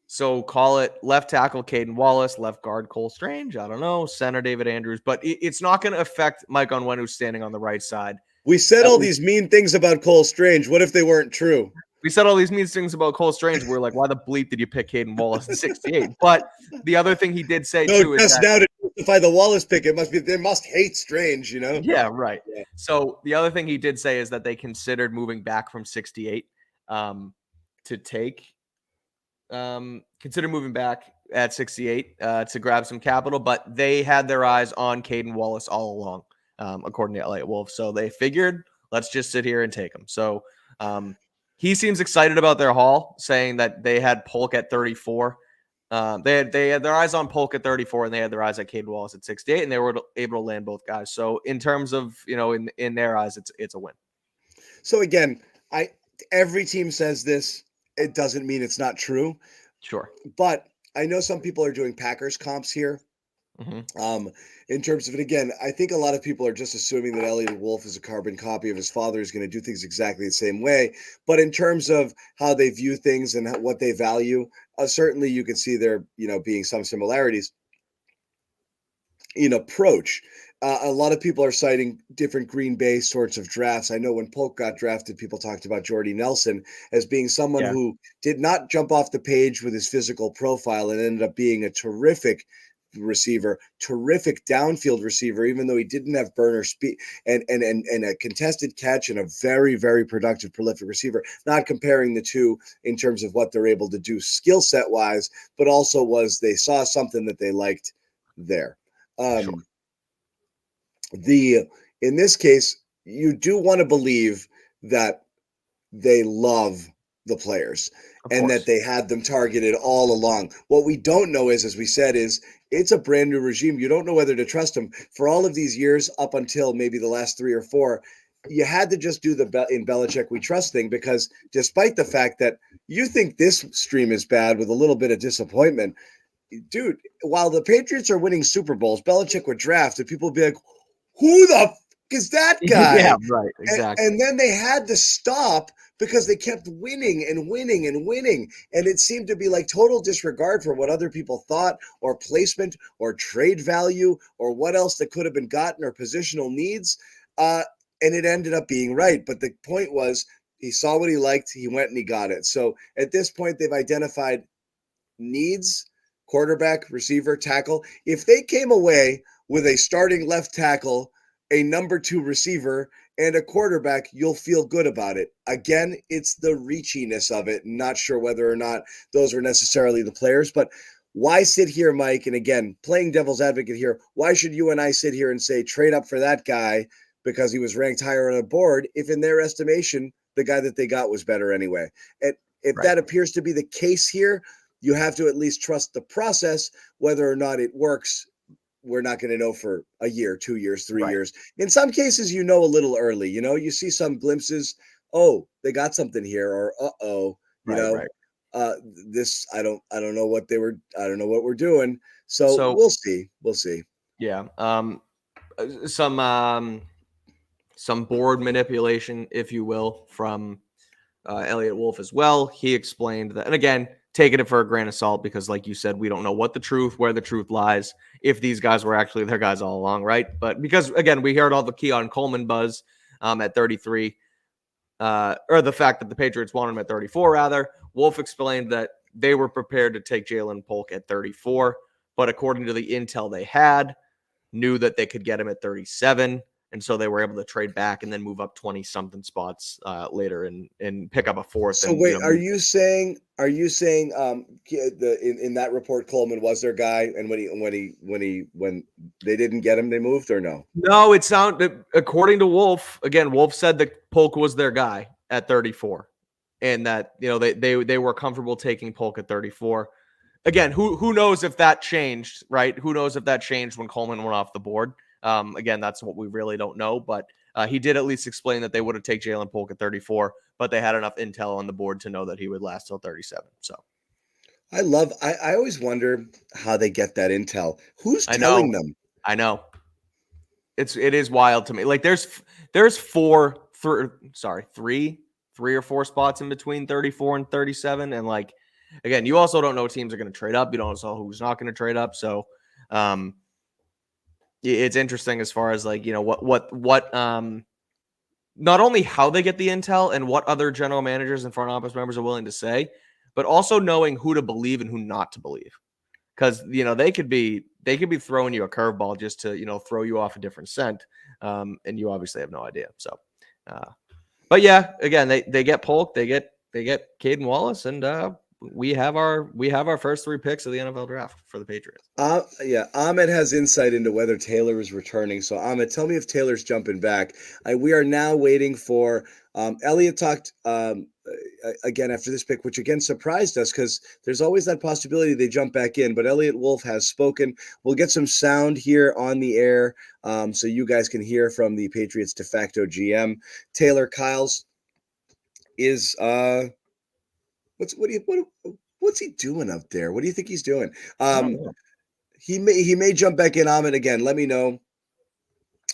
So call it left tackle Kaden Wallace, left guard Cole Strange. I don't know, center David Andrews, but it's not going to affect Mike Onwenu standing on the right side. We said all these mean things about Cole Strange. What if they weren't true? We said all these mean things about Cole Strange. We're like, why the bleep did you pick Kaden Wallace in 68? But the other thing he did say too is now to justify the Wallace pick, they must hate Strange, Yeah, right. Yeah. So the other thing he did say is that they considered moving back from 68 to take. Consider moving back at 68 to grab some capital, but they had their eyes on Kaden Wallace all along, according to Elliot Wolf. So they figured, let's just sit here and take him. So he seems excited about their haul, saying that they had Polk at 34. They had their eyes on Polk at 34, and they had their eyes at Kaden Wallace at 68, and they were able to land both guys. So in terms of, in their eyes, it's a win. So again, every team says this. It doesn't mean it's not true. Sure. But I know some people are doing Packers comps here. Mm-hmm. In terms of it, again, I think a lot of people are just assuming that Elliot Wolf is a carbon copy of his father, is going to do things exactly the same way. But in terms of how they view things and what they value, certainly you can see there, being some similarities in approach. A lot of people are citing different Green Bay sorts of drafts. I know when Polk got drafted, people talked about Jordy Nelson as being someone who did not jump off the page with his physical profile and ended up being a terrific receiver, terrific downfield receiver, even though he didn't have burner speed and a contested catch and a very, very productive, prolific receiver. Not comparing the two in terms of what they're able to do skill set wise, but also was they saw something that they liked there. Sure. In this case, you do want to believe that they love the players and that they had them targeted all along. What we don't know is, as we said, is it's a brand new regime. You don't know whether to trust them. For all of these years, up until maybe the last 3 or 4, you had to just do the in Belichick we trust thing, because despite the fact that you think this stream is bad with a little bit of disappointment, dude, while the Patriots are winning Super Bowls, Belichick would draft and people would be like, who the f is that guy? Yeah, right, exactly. And then they had to stop because they kept winning and winning and winning. And it seemed to be like total disregard for what other people thought, or placement, or trade value, or what else that could have been gotten, or positional needs. And it ended up being right. But the point was, he saw what he liked, he went and he got it. So at this point, they've identified needs: quarterback, receiver, tackle. If they came away with a starting left tackle, a number 2 receiver, and a quarterback, you'll feel good about it. Again, it's the reachiness of it. Not sure whether or not those were necessarily the players, but why sit here, Mike? And again, playing devil's advocate here, why should you and I sit here and say trade up for that guy because he was ranked higher on the board, if in their estimation, the guy that they got was better anyway? And if that appears to be the case here, you have to at least trust the process. Whether or not it works, we're not going to know for a year, 2 years, 3 years. In some cases, a little early. You see some glimpses. Oh, they got something here, or this I don't know what they were. I don't know what we're doing. So we'll see. We'll see. Yeah. Some board manipulation, if you will, from Elliot Wolf as well. He explained that, and again, taking it for a grain of salt, because like you said, we don't know where the truth lies, if these guys were actually their guys all along, right? But because, again, we heard all the Keon Coleman buzz at 33, or the fact that the Patriots wanted him at 34, rather. Wolf explained that they were prepared to take Jalen Polk at 34, but according to the intel they had, knew that they could get him at 37. And so they were able to trade back and then move up 20 something spots later and pick up a fourth. So and, wait, are you saying in that report Coleman was their guy, and when they didn't get him, they moved, or no? No, it sounded, according to Wolf, again, Wolf said that Polk was their guy at 34 and that, they were comfortable taking Polk at 34. Again, who knows if that changed, right? Who knows if that changed when Coleman went off the board? Again, that's what we really don't know, but he did at least explain that they would have taken Jalen Polk at 34, but they had enough intel on the board to know that he would last till 37. So I always wonder how they get that intel. Who's telling them? I know. It is wild to me. Like there's three or four spots in between 34 and 37. And like, again, you also don't know teams are going to trade up. You don't know who's not going to trade up. So, it's interesting as far as like, what not only how they get the intel and what other general managers and front office members are willing to say, but also knowing who to believe and who not to believe. Because, they could be throwing you a curveball just to, throw you off a different scent. And you obviously have no idea. So, but yeah, again, they get Polk, they get Kaden Wallace, and we have our first 3 picks of the NFL draft for the Patriots. Ahmed has insight into whether Taylor is returning. So Ahmed, tell me if Taylor's jumping back. We are now waiting for Elliot talked again after this pick, which again surprised us because there's always that possibility they jump back in. But Elliot Wolf has spoken. We'll get some sound here on the air so you guys can hear from the Patriots de facto GM. Taylor Kyles is what's he doing up there? What do you think he's doing? He may jump back in. Ahmed, again, let me know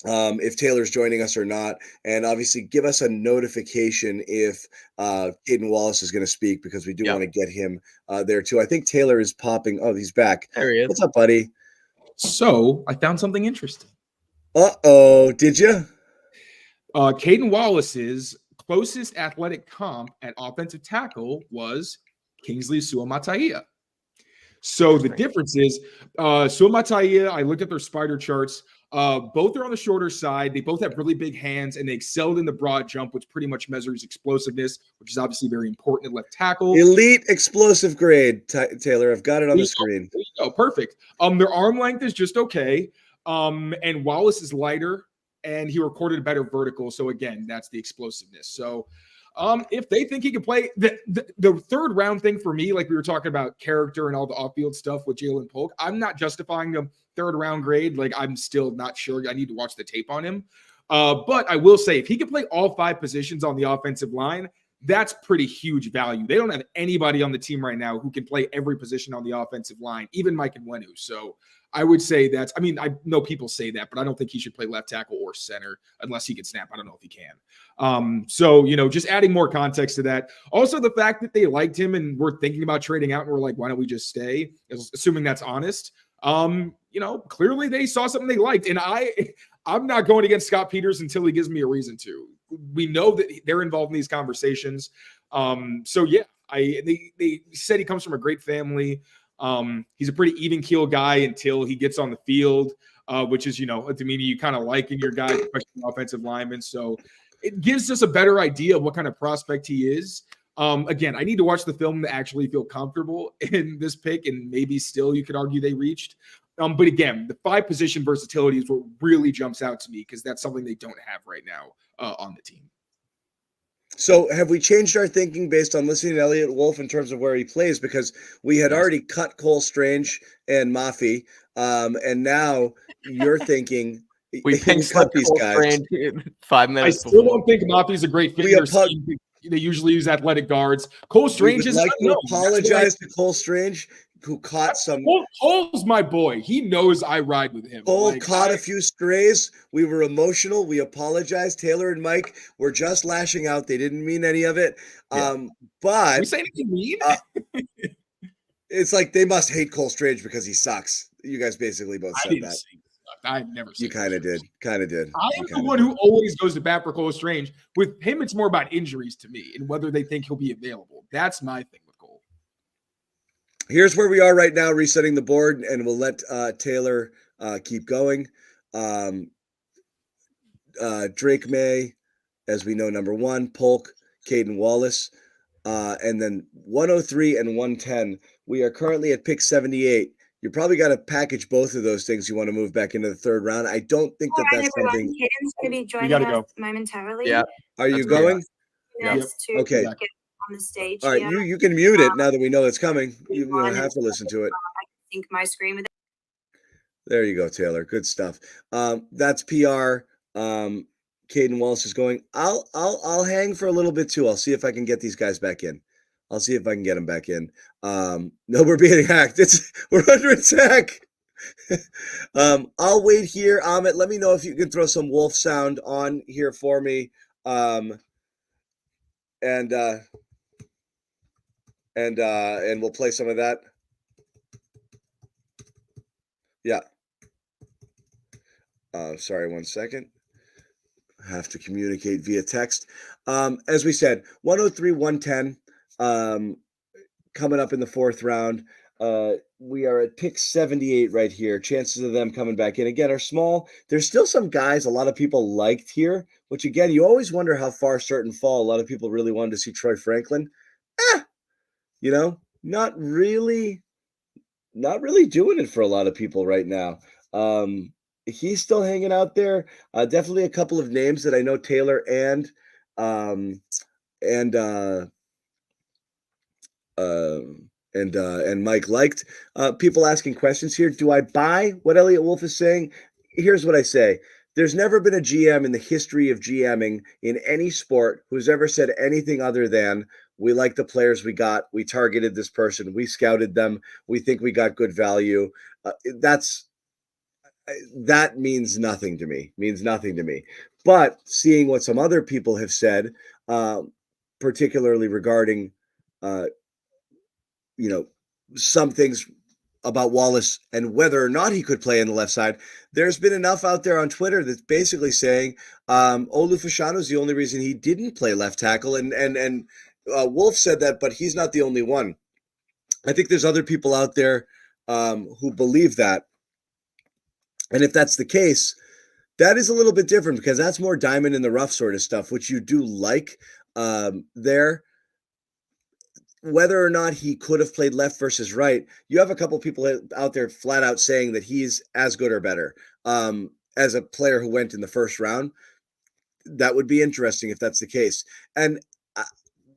if Taylor's joining us or not, and obviously give us a notification if Kaden Wallace is going to speak because we do want to get him there too. I think Taylor is popping. Oh, he's back. There he is. What's up, buddy? So I found something interesting. Did you? Kaden Wallace's closest athletic comp at offensive tackle was Kingsley Suamataia. So the difference is Suamataia, I looked at their spider charts. Both are on the shorter side. They both have really big hands, and they excelled in the broad jump, which pretty much measures explosiveness, which is obviously very important at left tackle. Elite explosive grade, Taylor. I've got it on the screen. There you go. Perfect. Their arm length is just okay. And Wallace is lighter, and he recorded better vertical. So again, that's the explosiveness. So if they think he can play the third round thing for me, like we were talking about character and all the off-field stuff with Jalen Polk, I'm not justifying the third round grade. Like I'm still not sure. I need to watch the tape on him. But I will say if he can play all 5 positions on the offensive line, that's pretty huge value. They don't have anybody on the team right now who can play every position on the offensive line, even Mike Nwenu. So I would say I know people say that, but I don't think he should play left tackle or center unless he can snap. I don't know if he can. So, just adding more context to that. Also, the fact that they liked him and were thinking about trading out and were like, why don't we just stay? Assuming that's honest. Clearly they saw something they liked. And I'm not going against Scott Peters until he gives me a reason to. We know that they're involved in these conversations. They said he comes from a great family. He's a pretty even keel guy until he gets on the field, which is, a demeanor you kind of like in your guy, especially offensive lineman. So it gives us a better idea of what kind of prospect he is. Again, I need to watch the film to actually feel comfortable in this pick, and maybe still you could argue they reached. But again, the 5 position versatility is what really jumps out to me because that's something they don't have right now on the team. So have we changed our thinking based on listening to Elliot Wolf in terms of where he plays? Because we had already cut Cole Strange and Mafi, and now you're thinking we cut these guys 5 minutes. I still don't think Mafi's a great fit. They usually use athletic guards. Cole Strange is like to apologize to Cole Strange, who caught some. Cole's my boy. He knows I ride with him. Cole caught a few strays. We were emotional. We apologized. Taylor and Mike were just lashing out. They didn't mean any of it. But we say anything mean? It's like they must hate Cole Strange because he sucks. You guys basically both said that. I never said you kind of did. Kind of did. I am the one who always goes to bat for Cole Strange. With him, it's more about injuries to me and whether they think he'll be available. That's my thing with Cole. Here's where we are right now, resetting the board, and we'll let Taylor keep going. Drake May, as we know, number 1, Polk, Kaden Wallace, and then 103 and 110. We are currently at pick 78. You probably got to package both of those things. You want to move back into the 3rd round. I don't think All right, that's everyone. something. Kaden's going to be joining gotta us go. momentarily. Yeah. Are you That's great. going? Minutes to Okay. get on the stage All right, here. you can mute it now that we know it's coming. You don't Everyone have is- to listen to it. I can sync my screen with There you go, Taylor. Good stuff. That's PR. Kaden Wallace is going. I'll hang for a little bit too. I'll see if I can get these guys back in. I'll see if I can get them back in. No, we're being hacked. We're under attack. I'll wait here. Amit, let me know if you can throw some wolf sound on here for me. And we'll play some of that. Yeah. Sorry, 1 second. I have to communicate via text. As we said, 103, 110, coming up in the 4th round. We are at pick 78 right here. Chances of them coming back in again are small. There's still some guys a lot of people liked here, which again, you always wonder how far certain fall. A lot of people really wanted to see Troy Franklin. Not really doing it for a lot of people right now. He's still hanging out there. Definitely a couple of names that I know Taylor and Mike liked. People asking questions here. Do I buy what Elliot Wolf is saying? Here's what I say. There's never been a GM in the history of GMing in any sport who's ever said anything other than, we like the players we got. We targeted this person. We scouted them. We think we got good value. That means nothing to me. But seeing what some other people have said, particularly regarding, some things about Wallace and whether or not he could play on the left side, there's been enough out there on Twitter that's basically saying Olu Fashanu is the only reason he didn't play left tackle. And Wolf said that, but he's not the only one. I think there's other people out there who believe that. And if that's the case, that is a little bit different because that's more diamond in the rough sort of stuff, which you do like there. Whether or not he could have played left versus right, you have a couple people out there flat out saying that he's as good or better as a player who went in the 1st round. That would be interesting if that's the case. And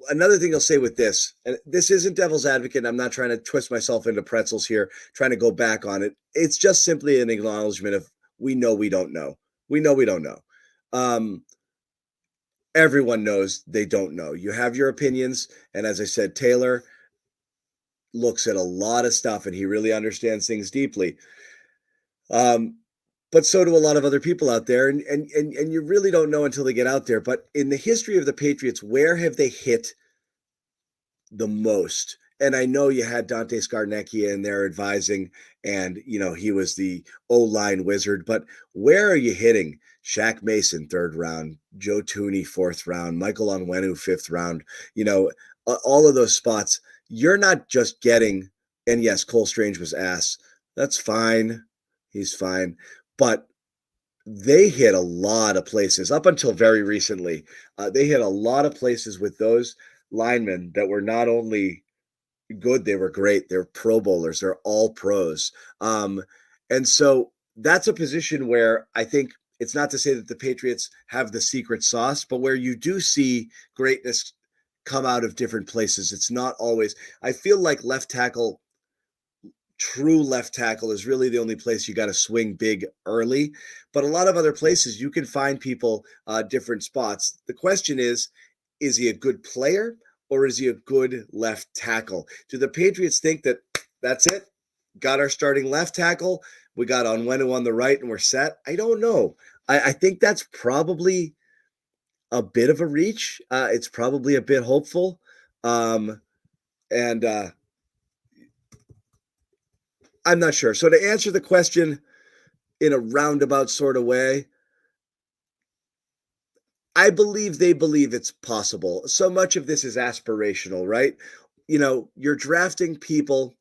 another thing I'll say with this, and this isn't devil's advocate, I'm not trying to twist myself into pretzels here, trying to go back on it. It's just simply an acknowledgement of we know we don't know. Everyone knows they don't know. You have your opinions. And as I said, Taylor looks at a lot of stuff and he really understands things deeply. But so do a lot of other people out there. And you really don't know until they get out there. But in the history of the Patriots, where have they hit the most? And I know you had Dante Scarnecchia in there advising, and, he was the O-line wizard. But where are you hitting? Shaq Mason, 3rd round, Joe Tooney, 4th round, Michael Onwenu, 5th round, all of those spots. You're not just getting, and yes, Cole Strange was ass. That's fine. He's fine. But they hit a lot of places up until very recently. They hit a lot of places with those linemen that were not only good, they were great. They're Pro Bowlers. They're all pros. And so that's a position where I think it's not to say that the Patriots have the secret sauce, but where you do see greatness come out of different places. It's not always, I feel like true left tackle is really the only place you got to swing big early, but a lot of other places you can find people different spots. The question is he a good player or is he a good left tackle? Do the Patriots think that that's it? Got our starting left tackle. We got Onwenu on the right and we're set. I don't know. I think that's probably a bit of a reach. It's probably a bit hopeful. And I'm not sure. So to answer the question in a roundabout sort of way, I believe they believe it's possible. So much of this is aspirational, right? You're drafting people.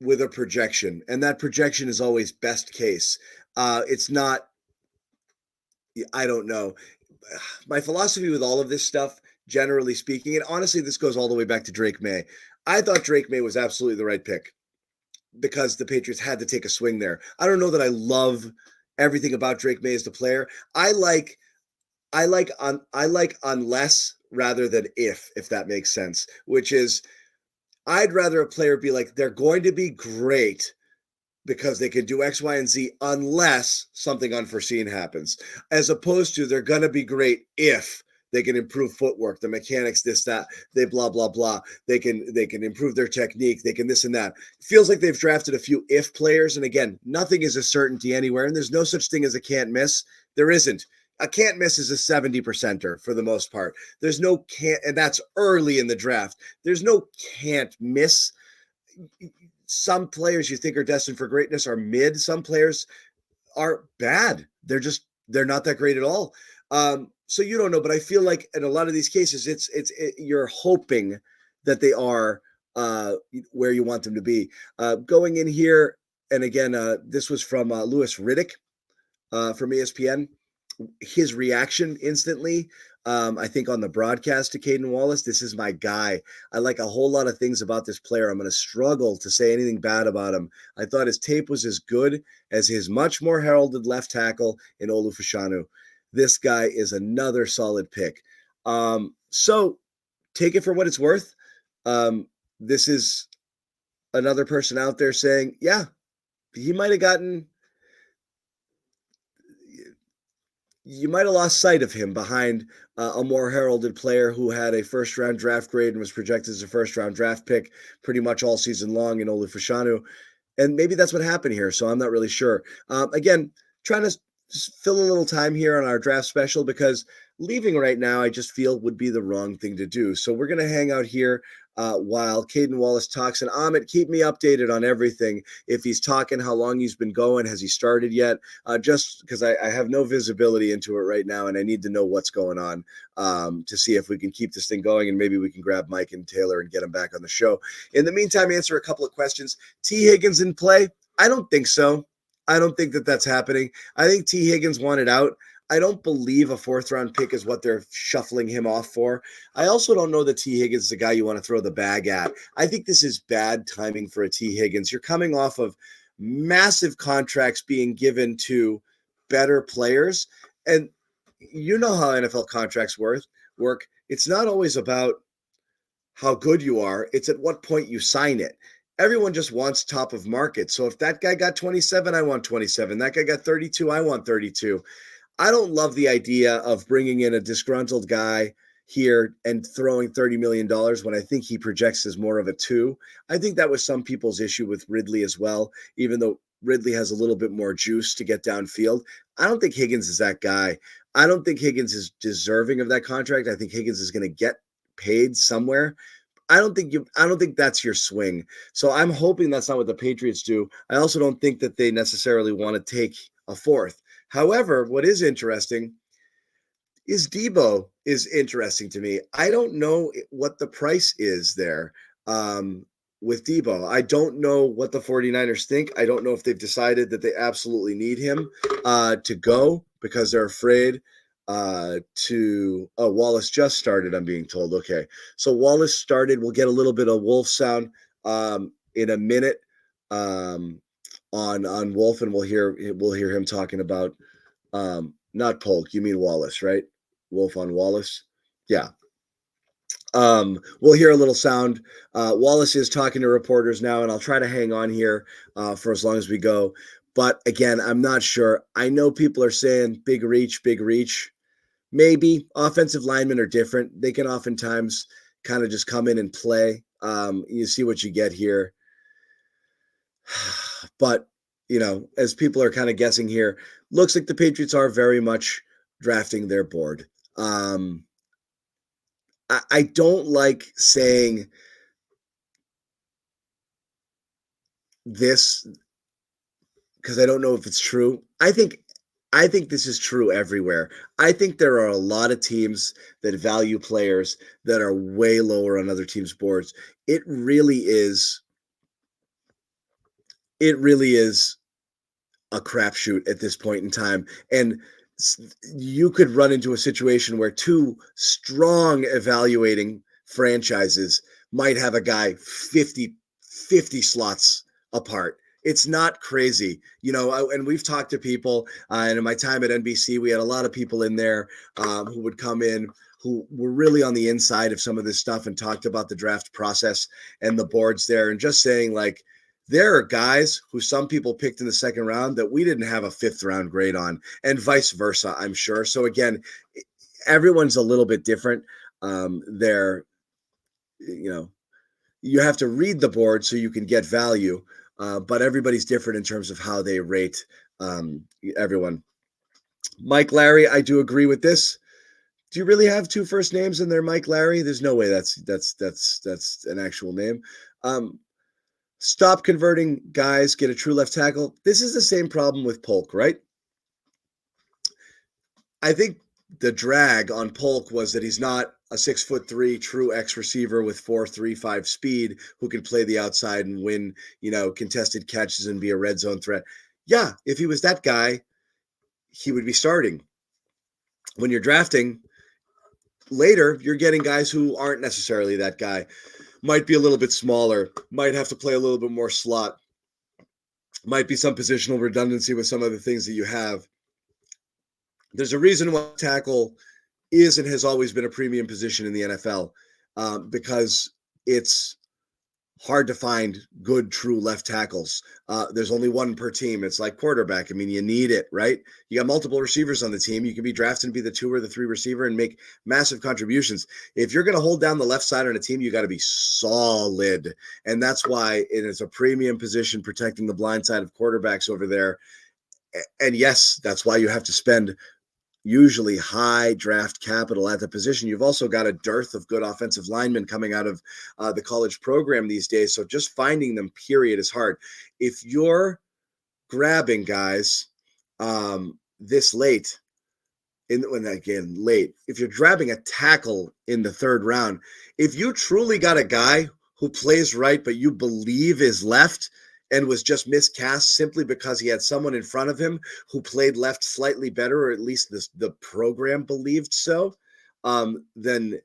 with a projection, and that projection is always best case. It's not, I don't know. My philosophy with all of this stuff, generally speaking, and honestly, this goes all the way back to Drake May. I thought Drake May was absolutely the right pick because the Patriots had to take a swing there. I don't know that I love everything about Drake May as the player. I like unless rather than if that makes sense, which is I'd rather a player be like, they're going to be great because they can do X, Y, and Z unless something unforeseen happens, as opposed to they're going to be great if they can improve footwork, the mechanics, this, that, they blah, blah, blah. They can improve their technique. They can this and that. It feels like they've drafted a few if players. And again, nothing is a certainty anywhere. And there's no such thing as a can't miss. There isn't. A can't miss is a 70%er for the most part. There's no can't, and that's early in the draft. There's no can't miss. Some players you think are destined for greatness are mid. Some players are bad. They're not that great at all. So you don't know, but I feel like in a lot of these cases, you're hoping that they are where you want them to be. Going in here, and again, this was from Louis Riddick from ESPN. His reaction instantly, I think on the broadcast to Kaden Wallace, this is my guy. I like a whole lot of things about this player. I'm going to struggle to say anything bad about him. I thought his tape was as good as his much more heralded left tackle in Olu Fashanu. This guy is another solid pick. So take it for what it's worth. This is another person out there saying, yeah, he might have gotten... You might have lost sight of him behind a more heralded player who had a first-round draft grade and was projected as a first-round draft pick pretty much all season long in Olu Fashanu. And maybe that's what happened here, so I'm not really sure. Again, trying to fill a little time here on our draft special because leaving right now I just feel would be the wrong thing to do. So we're going to hang out here while Kaden Wallace talks. And Amit, keep me updated on everything. If he's talking, how long he's been going, has he started yet? Just because I have no visibility into it right now, and I need to know what's going on to see if we can keep this thing going, and maybe we can grab Mike and Taylor and get them back on the show. In the meantime, answer a couple of questions. T. Higgins in play? I don't think so. I don't think that that's happening. I think T. Higgins wanted out. I don't believe a fourth-round pick is what they're shuffling him off for. I also don't know that T. Higgins is the guy you want to throw the bag at. I think this is bad timing for a T. Higgins. You're coming off of massive contracts being given to better players, and you know how NFL contracts work. It's not always about how good you are. It's at what point you sign it. Everyone just wants top of market. So if that guy got 27, I want 27. That guy got 32, I want 32. I don't love the idea of bringing in a disgruntled guy here and throwing $30 million when I think he projects as more of a 2. I think that was some people's issue with Ridley as well, even though Ridley has a little bit more juice to get downfield. I don't think Higgins is that guy. I don't think Higgins is deserving of that contract. I think Higgins is going to get paid somewhere. I don't think that's your swing. So I'm hoping that's not what the Patriots do. I also don't think that they necessarily want to take a fourth. However, what is interesting is Debo is interesting to me. I don't know what the price is there with Debo. I don't know what the 49ers think. I don't know if they've decided that they absolutely need him to go because they're afraid Wallace just started, I'm being told. Okay. So Wallace started. We'll get a little bit of Wolf sound in a minute on Wolf, and we'll hear him talking about not Polk. You mean Wallace, right? Wolf on Wallace. Yeah. We'll hear a little sound. Wallace is talking to reporters now, and I'll try to hang on here for as long as we go. But again, I'm not sure. I know people are saying big reach. Maybe offensive linemen are different. They can oftentimes kind of just come in and play. You see what you get here. But, as people are kind of guessing here, looks like the Patriots are very much drafting their board. I don't like saying this because I don't know if it's true. I think this is true everywhere. I think there are a lot of teams that value players that are way lower on other teams' boards. It really is it really is a crapshoot at this point in time. And you could run into a situation where two strong evaluating franchises might have a guy 50 slots apart. It's not crazy, and we've talked to people, and in my time at NBC, we had a lot of people in there who would come in who were really on the inside of some of this stuff and talked about the draft process and the boards there, and just saying, like, there are guys who some people picked in the second round that we didn't have a fifth round grade on, and vice versa, I'm sure. So again, everyone's a little bit different. You have to read the board so you can get value, but everybody's different in terms of how they rate everyone. Mike Larry, I do agree with this. Do you really have two first names in there, Mike Larry? There's no way that's an actual name. Stop converting guys, get a true left tackle. This is the same problem with Polk, right? I think the drag on Polk was that he's not a 6'3" true X receiver with 4.35 speed who can play the outside and win, contested catches and be a red zone threat. Yeah, if he was that guy, he would be starting. When you're drafting later, you're getting guys who aren't necessarily that guy. Might be a little bit smaller, might have to play a little bit more slot, might be some positional redundancy with some of the things that you have. There's a reason why tackle is and has always been a premium position in the NFL, because it's hard to find good, true left tackles. There's only one per team. It's like quarterback. I mean, you need it, right? You got multiple receivers on the team. You can be drafted and be the 2 or the 3 receiver and make massive contributions. If you're going to hold down the left side on a team, you got to be solid. And that's why it is a premium position, protecting the blind side of quarterbacks over there. And yes, that's why you have to spend usually high draft capital at the position. You've also got a dearth of good offensive linemen coming out of the college program these days. So just finding them, period, is hard. If you're grabbing guys this late, if you're grabbing a tackle in the third round, if you truly got a guy who plays right, but you believe is left, and was just miscast simply because he had someone in front of him who played left slightly better, or at least the program believed so, then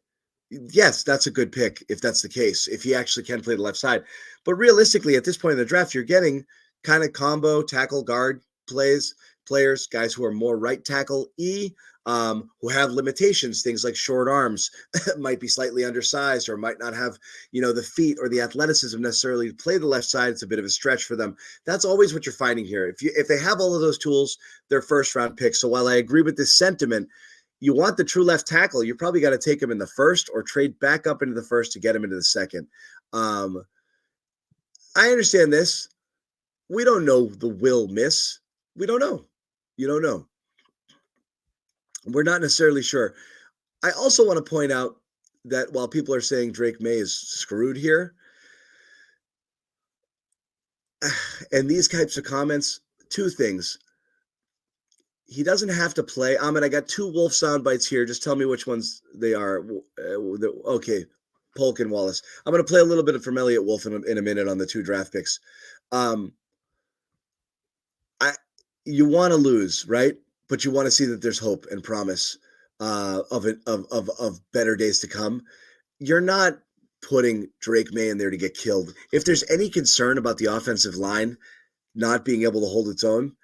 yes, that's a good pick if that's the case, if he actually can play the left side. But realistically, at this point in the draft, you're getting kind of combo tackle guard players, guys who are more right tackle-y, who have limitations, things like short arms, might be slightly undersized, or might not have, the feet or the athleticism necessarily to play the left side. It's a bit of a stretch for them. That's always what you're finding here. If they have all of those tools, they're first round picks. So while I agree with this sentiment, you want the true left tackle, you probably got to take him in the first or trade back up into the first to get him into the second. I understand this. We don't know the will miss. We don't know. You don't know. We're not necessarily sure. I also want to point out that while people are saying Drake May is screwed here, and these types of comments, two things. He doesn't have to play. Ahmed, I got 2 Wolf sound bites here. Just tell me which ones they are. Okay, Polk and Wallace. I'm going to play a little bit from Elliot Wolf in a minute on the 2 draft picks. You want to lose, right? But you want to see that there's hope and promise of better days to come. You're not putting Drake May in there to get killed. If there's any concern about the offensive line not being able to hold its own,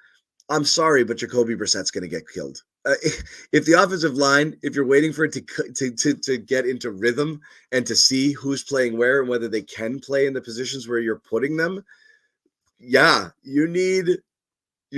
I'm sorry, but Jacoby Brissett's going to get killed. If the offensive line, if you're waiting for it to get into rhythm and to see who's playing where and whether they can play in the positions where you're putting them, yeah, you're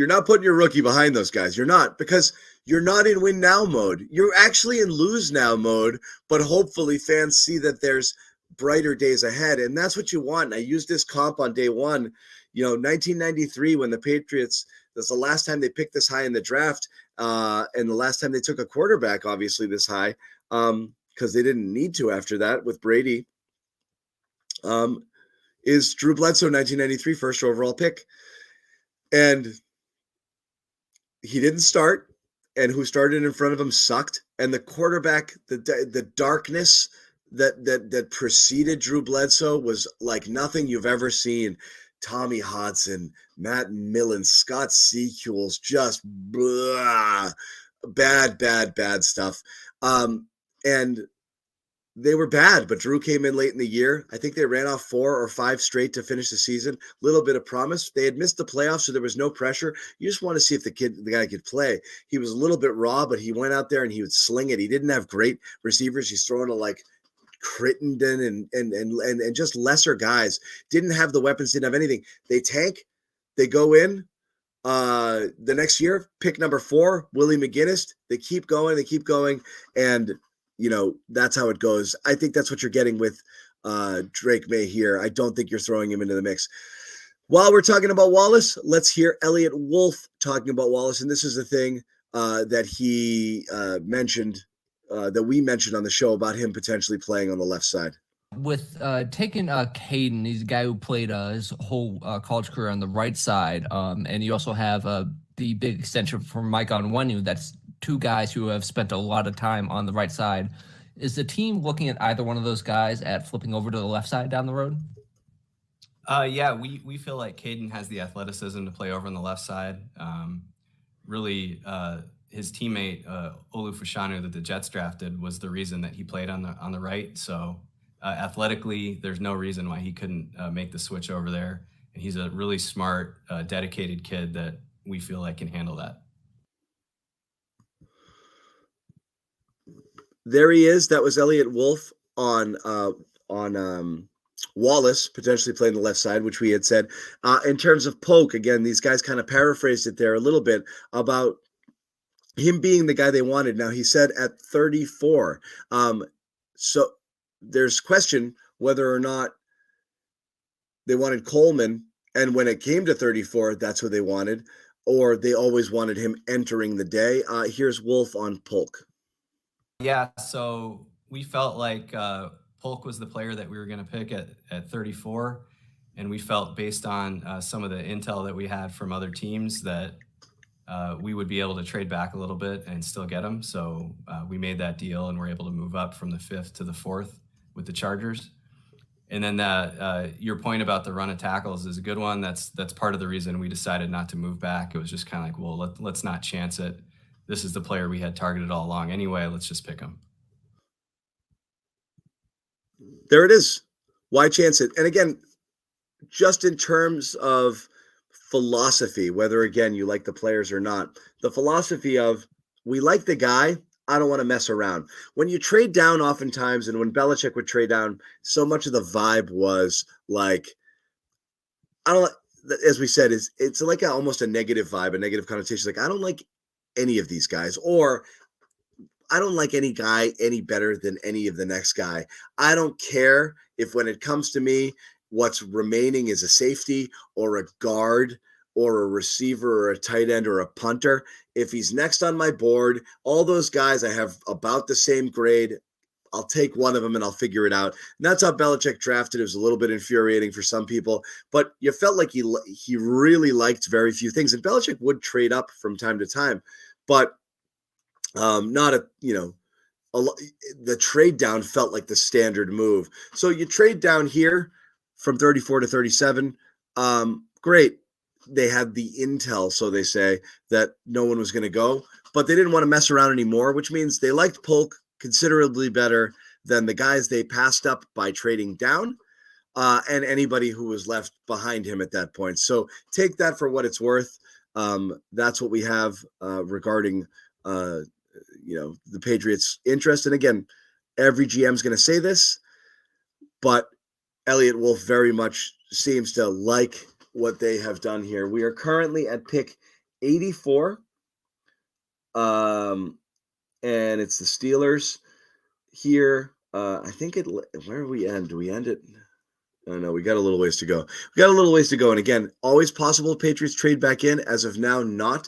not putting your rookie behind those guys. You're not, because you're not in win now mode. You're actually in lose now mode, but hopefully fans see that there's brighter days ahead. And that's what you want. And I used this comp on day one, 1993, when the Patriots, that's the last time they picked this high in the draft. And the last time they took a quarterback, obviously this high, because they didn't need to after that with Brady, is Drew Bledsoe, 1993 first overall pick. And he didn't start, and who started in front of him sucked. And the quarterback, the darkness that preceded Drew Bledsoe was like nothing you've ever seen. Tommy Hodson, Matt Millen, Scott Sequels, just blah, bad stuff. And they were bad, but Drew came in late in the year. I think they ran off 4 or 5 straight to finish the season. Little bit of promise. They had missed the playoffs, so there was no pressure. You just want to see if the guy could play. He was a little bit raw, but he went out there and he would sling it. He didn't have great receivers. He's throwing to like Crittenden and just lesser guys. Didn't have the weapons, didn't have anything. They tank. They go in. The next year, pick number 4, Willie McGinnis. They keep going, and that's how it goes. I think that's what you're getting with Drake May here. I don't think you're throwing him into the mix. While we're talking about Wallace, let's hear Elliot Wolf talking about Wallace, and this is the thing that he mentioned, that we mentioned on the show about him potentially playing on the left side. With taking Kaden, he's a guy who played his whole college career on the right side, and you also have the big extension from Mike Onwenu. That's 2 guys who have spent a lot of time on the right side. Is the team looking at either one of those guys at flipping over to the left side down the road? Yeah, we feel like Kaden has the athleticism to play over on the left side. Really, his teammate Olu Fashanu that the Jets drafted was the reason that he played on the right. So athletically, there's no reason why he couldn't make the switch over there. And he's a really smart, dedicated kid that we feel like can handle that. There he is. That was Elliot Wolf on Wallace potentially playing the left side, which we had said. In terms of Polk, again, these guys kind of paraphrased it there a little bit about him being the guy they wanted. Now, he said at 34. So there's question whether or not they wanted Coleman, and when it came to 34, that's what they wanted, or they always wanted him entering the day. Here's Wolf on Polk. Yeah, so we felt like Polk was the player that we were going to pick at 34, and we felt based on some of the intel that we had from other teams that we would be able to trade back a little bit and still get him. So we made that deal, and we're able to move up from the 5th to the 4th with the Chargers. And then your point about the run of tackles is a good one. That's part of the reason we decided not to move back. It was just kind of like, well, let's not chance it. This is the player we had targeted all along anyway. Let's just pick him. There it is. Why chance it? And again, just in terms of philosophy, whether, again, you like the players or not, the philosophy of we like the guy, I don't want to mess around. When you trade down oftentimes, and when Belichick would trade down, so much of the vibe was like, I don't like, as we said, it's like almost a negative vibe, a negative connotation. Like, I don't like any of these guys, or I don't like any guy any better than any of the next guy. I don't care if when it comes to me, what's remaining is a safety or a guard or a receiver or a tight end or a punter. If he's next on my board, all those guys I have about the same grade. I'll take one of them and I'll figure it out. And that's how Belichick drafted. It was a little bit infuriating for some people, but you felt like he really liked very few things. And Belichick would trade up from time to time, but not the trade down felt like the standard move. So you trade down here from 34 to 37. Great. They had the intel, so they say, that no one was going to go, but they didn't want to mess around anymore, which means they liked Polk considerably better than the guys they passed up by trading down, and anybody who was left behind him at that point. So take that for what it's worth. That's what we have regarding the Patriots' interest. And again, every GM is going to say this, but Elliot Wolf very much seems to like what they have done here. We are currently at pick 84. And it's the Steelers here. I think where do we end? Do we end it? Oh, no, we got a little ways to go. And again, always possible Patriots trade back in. As of now, not.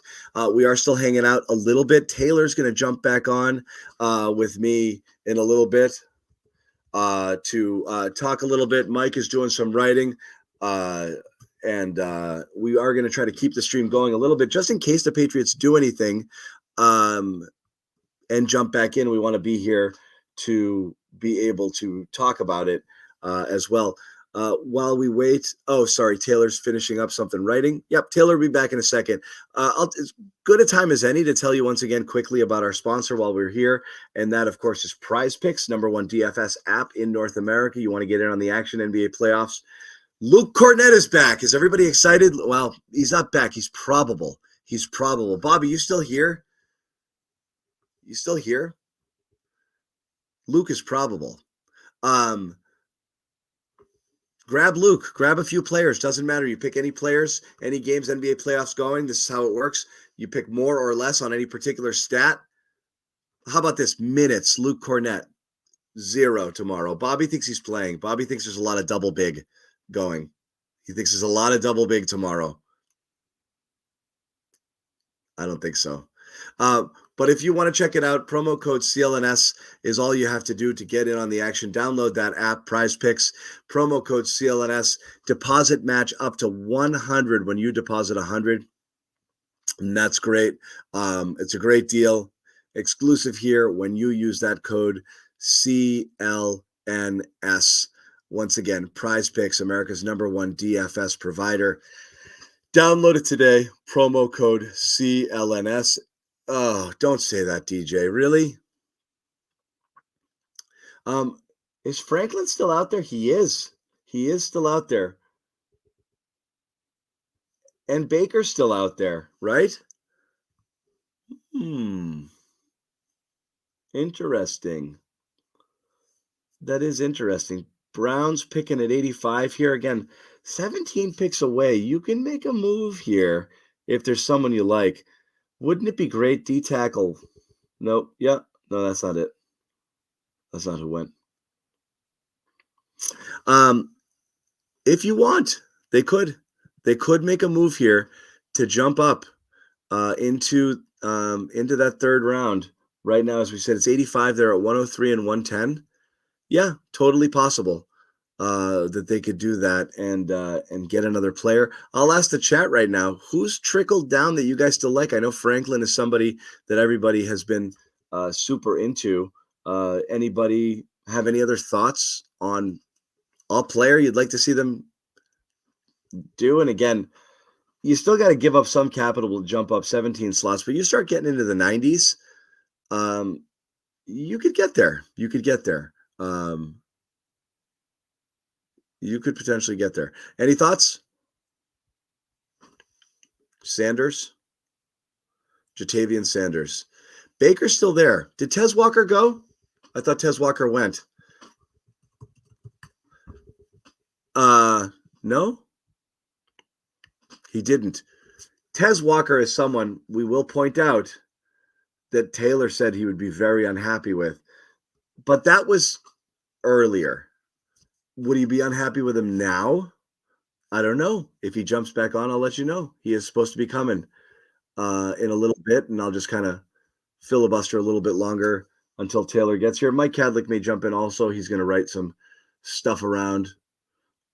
We are still hanging out a little bit. Taylor's going to jump back on with me in a little bit to talk a little bit. Mike is doing some writing. And we are going to try to keep the stream going a little bit just in case the Patriots do anything and jump back in. We want to be here to be able to talk about it as well. While we wait, Taylor's finishing up something writing. Yep, Taylor will be back in a second. As good a time as any to tell you once again quickly about our sponsor while we're here, and that, of course, is Prize Picks, #1 DFS app in North America. You want to get in on the action, NBA playoffs. Luke Cornett is back. Is everybody excited? Well, he's not back. He's probable. Bobby, you still here? You still here? Luke is probable. Grab Luke. Grab a few players. Doesn't matter. You pick any players, any games, NBA playoffs going. This is how it works. You pick more or less on any particular stat. How about this? Minutes. Luke Cornett, 0 tomorrow. Bobby thinks he's playing. Bobby thinks there's a lot of double big going. He thinks there's a lot of double big tomorrow. I don't think so. But if you want to check it out, promo code CLNS is all you have to do to get in on the action. Download that app, Prize Picks, promo code CLNS, deposit match up to 100 when you deposit 100. And that's great. It's a great deal. Exclusive here when you use that code CLNS. Once again, Prize Picks, America's #1 DFS provider. Download it today. Promo code CLNS. Oh, don't say that, DJ. Really? Is Franklin still out there? He is. He is still out there. And Baker's still out there, right? Interesting. That is interesting. Brown's picking at 85 here. Again, 17 picks away. You can make a move here if there's someone you like. Wouldn't it be great? D tackle. Nope. Yeah. No, that's not it. That's not who went. If you want, they could make a move here to jump up into that third round. Right now, as we said, it's 85. They're at 103 and 110. Yeah, totally possible that they could do that and get another player. I'll ask the chat right now, who's trickled down that you guys still like? I know Franklin is somebody that everybody has been super into. Anybody have any other thoughts on a player you'd like to see them do? And again, you still got to give up some capital to jump up 17 slots, but you start getting into the 90s, you could get there. You could potentially get there. Any thoughts? Sanders? Jatavian Sanders. Baker's still there. Did Tez Walker go? I thought Tez Walker went. No? He didn't. Tez Walker is someone we will point out that Taylor said he would be very unhappy with. But that was earlier. Would he be unhappy with him now? I don't know. If he jumps back on, I'll let you know. He is supposed to be coming in a little bit, and I'll just kind of filibuster a little bit longer until Taylor gets here. Mike Kadlick may jump in also. He's going to write some stuff around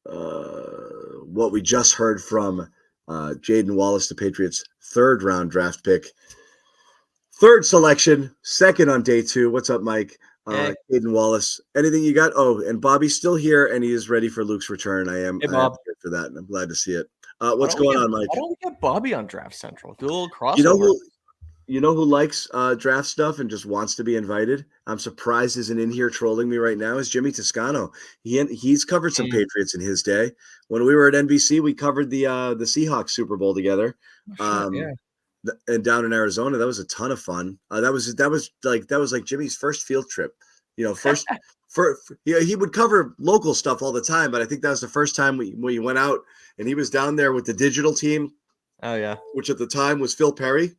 what we just heard from Jaden Wallace, the Patriots' third-round draft pick. Third selection, second on day 2. What's up, Mike? Kaden Wallace. Anything you got? Oh, and Bobby's still here, and he is ready for Luke's return. I am here for that, and I'm glad to see it. What's going on, Mike? Why don't we get Bobby on Draft Central? Do a little crossover. You know who likes draft stuff and just wants to be invited? I'm surprised isn't in here trolling me right now. Is Jimmy Toscano. He's covered some Patriots in his day. When we were at NBC, we covered the Seahawks Super Bowl together. And down in Arizona, that was a ton of fun. That was like Jimmy's first field trip. He would cover local stuff all the time, but I think that was the first time we went out, and he was down there with the digital team. Oh yeah, which at the time was Phil Perry.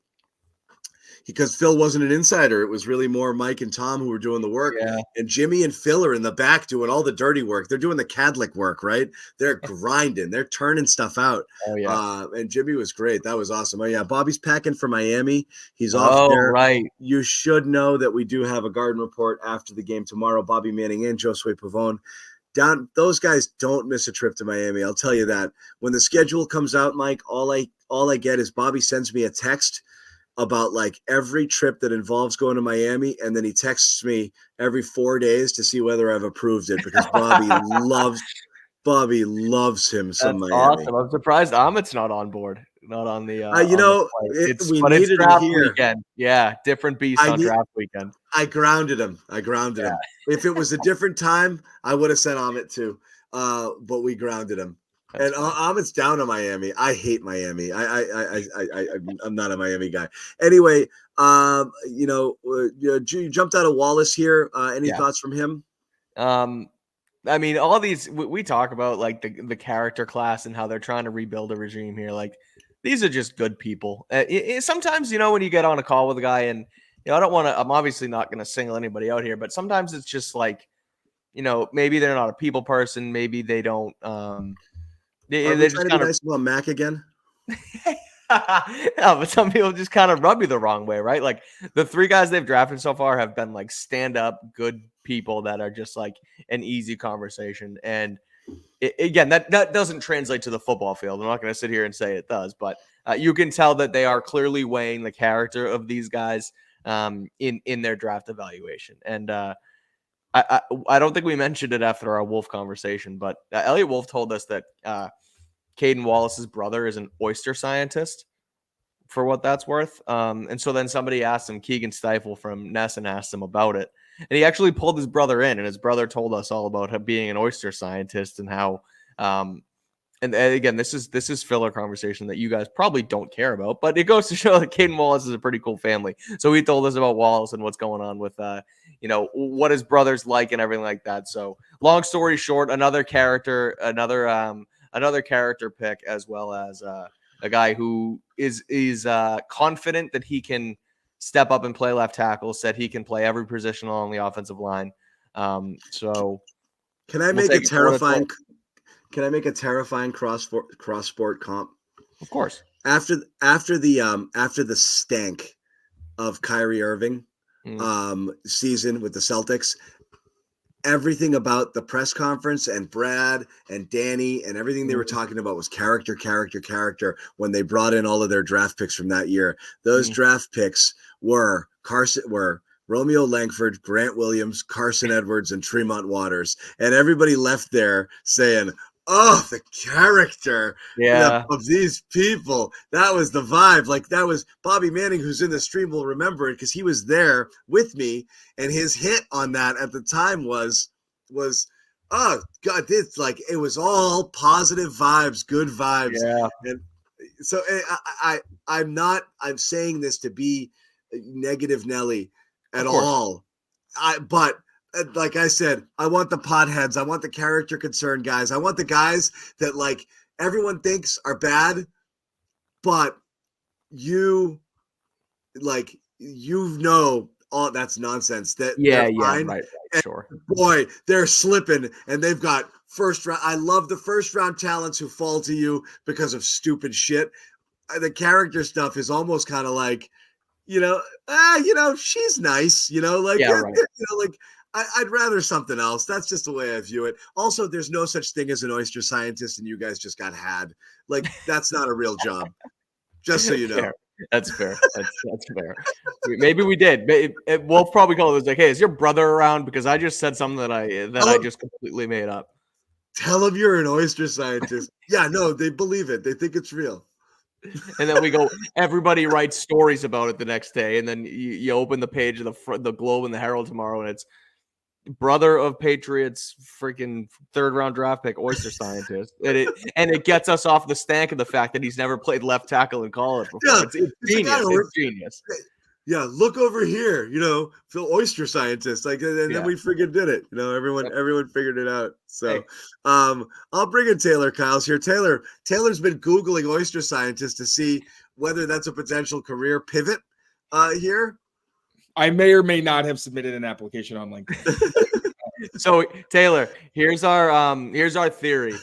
Because Phil wasn't an insider. It was really more Mike and Tom who were doing the work. Yeah. And Jimmy and Phil are in the back doing all the dirty work. They're doing the Kadlick work, right? They're grinding. They're turning stuff out. Oh, yeah. And Jimmy was great. That was awesome. Oh, yeah. Bobby's packing for Miami. He's off there. Right. You should know that we do have a Garden Report after the game tomorrow. Bobby Manning and Josue Pavone. Those guys don't miss a trip to Miami. I'll tell you that. When the schedule comes out, Mike, all I get is Bobby sends me a text about like every trip that involves going to Miami, and then he texts me every 4 days to see whether I've approved it, because Bobby Bobby loves him some That's Miami. awesome. I'm surprised Amit's not on board. Not on the You on know, the it, flight. we But it's needed him draft here. weekend. Yeah, different beast I on need- draft weekend. I grounded him. If it was a different time, I would have sent Amit too. But we grounded him. That's And fine. Amit's down on Miami. I hate Miami. I'm not a Miami guy. Anyway, you jumped out of Wallace here. Any Yeah. thoughts from him? I mean, all these we talk about like the character class and how they're trying to rebuild a regime here. Like these are just good people. Sometimes when you get on a call with a guy and I don't want to. I'm obviously not going to single anybody out here, but sometimes it's just like maybe they're not a people person. Maybe they don't. Are we trying to be nice about Mac again? No, but some people just kind of rub you the wrong way, right? Like the 3 guys they've drafted so far have been like stand-up, good people that are just like an easy conversation. And again, that doesn't translate to the football field. I'm not going to sit here and say it does, but you can tell that they are clearly weighing the character of these guys in their draft evaluation. And I don't think we mentioned it after our Wolf conversation, but Elliot Wolf told us that Kaden Wallace's brother is an oyster scientist, for what that's worth. And so then somebody asked him, Keegan Stifle from Nesson asked him about it. And he actually pulled his brother in, and his brother told us all about him being an oyster scientist and how, and again, this is filler conversation that you guys probably don't care about, but it goes to show that Kaden Wallace is a pretty cool family. So he told us about Wallace and what's going on with, what his brother's like and everything like that. So long story short, another character pick, as well as a guy who is confident that he can step up and play left tackle, said he can play every position along the offensive line. So can I make a terrifying cross sport comp? Of course. After the stank of Kyrie Irving season with the Celtics, everything about the press conference and Brad and Danny and everything they were talking about was character when they brought in all of their draft picks from that year. Those draft picks were Romeo Langford, Grant Williams, Carson Edwards, and Tremont Waters. And everybody left there saying, oh, the character of these people. That was the vibe. Like that was Bobby Manning, who's in the stream, will remember it because he was there with me. And his hit on that at the time was, oh God, it's like, it was all positive vibes, good vibes. Yeah. And so I'm saying this to be negative Nelly at all. But like I said, I want the potheads. I want the character concerned guys. I want the guys that like everyone thinks are bad, but all that's nonsense. Right, sure. Boy, they're slipping, and they've got first round. I love the first round talents who fall to you because of stupid shit. The character stuff is almost kind of like, she's nice, I'd rather something else. That's just the way I view it. Also, there's no such thing as an oyster scientist, and you guys just got had. Like, that's not a real job. Just so you know. Fair. That's fair. That's fair. Maybe we did. Wolf probably called it. Was like, hey, is your brother around? Because I just said something that I just completely made up. Tell him you're an oyster scientist. Yeah, no, they believe it. They think it's real. And then we go, everybody writes stories about it the next day. And then you open the page of the Globe and the Herald tomorrow, and it's brother of Patriots, freaking 3rd round draft pick, oyster scientist. And it gets us off the stank of the fact that he's never played left tackle in college before. Yeah, it's genius. It's genius. Yeah, look over here, Phil oyster scientist. Like, and then we freaking did it. Everyone figured it out. So I'll bring in Taylor Kyles here. Taylor's been Googling oyster scientist to see whether that's a potential career pivot here. I may or may not have submitted an application on LinkedIn. So Taylor, here's our theory.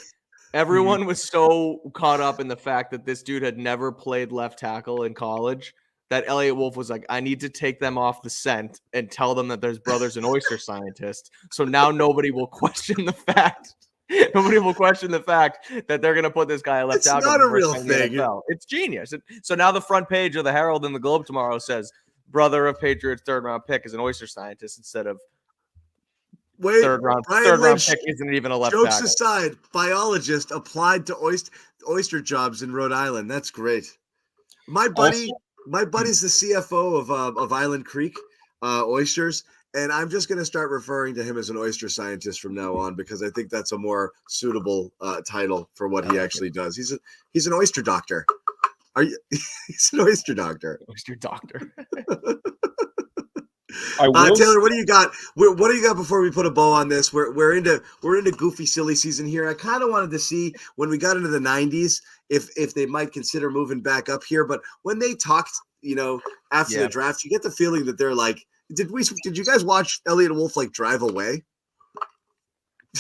Everyone was so caught up in the fact that this dude had never played left tackle in college that Elliot Wolf was like, I need to take them off the scent and tell them that there's brother's an oyster scientist. So now nobody will question the fact. Nobody will question the fact that they're going to put this guy at left tackle. It's not a real thing. It's genius. So now the front page of the Herald and the Globe tomorrow says, brother of Patriots 3rd round pick is an oyster scientist instead of Wait, third round Lynch, pick isn't even a left jokes tackle. aside, biologist applied to oyster jobs in Rhode Island. That's great. My buddy's the CFO of Island Creek Oysters, and I'm just going to start referring to him as an oyster scientist from now on because I think that's a more suitable title for what he actually does. He's an oyster doctor. He's an oyster doctor. Oyster doctor. Taylor, what do you got? What do you got before we put a bow on this? We're into goofy silly season here. I kind of wanted to see when we got into the 90s if they might consider moving back up here. But when they talked, after the draft, you get the feeling that they're like, did you guys watch Elliot Wolf like drive away?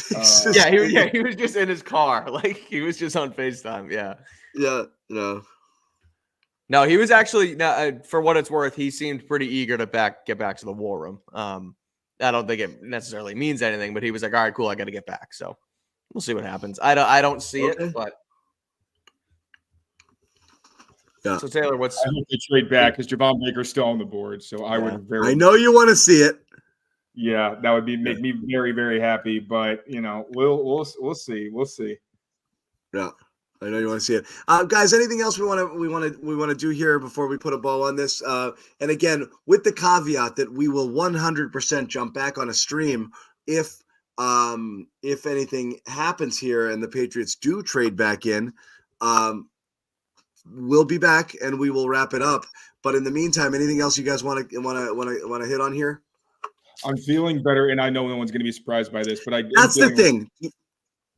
He was just in his car, like he was just on FaceTime. No, he was actually, for what it's worth, he seemed pretty eager to get back to the war room. I don't think it necessarily means anything, but he was like, all right, cool, I got to get back. So we'll see what happens. I don't see it, but. Yeah. So Taylor, I hope they trade back because Javon Baker's still on the board. So I would I know you want to see it. Yeah, that would make me very, very happy. But we'll see. We'll see. Yeah. I know you want to see it, guys. Anything else we want to do here before we put a bow on this? And again, with the caveat that we will 100% jump back on a stream if anything happens here and the Patriots do trade back in. We'll be back and we will wrap it up. But in the meantime, anything else you guys want to hit on here? I'm feeling better, and I know no one's going to be surprised by this, but that's the thing.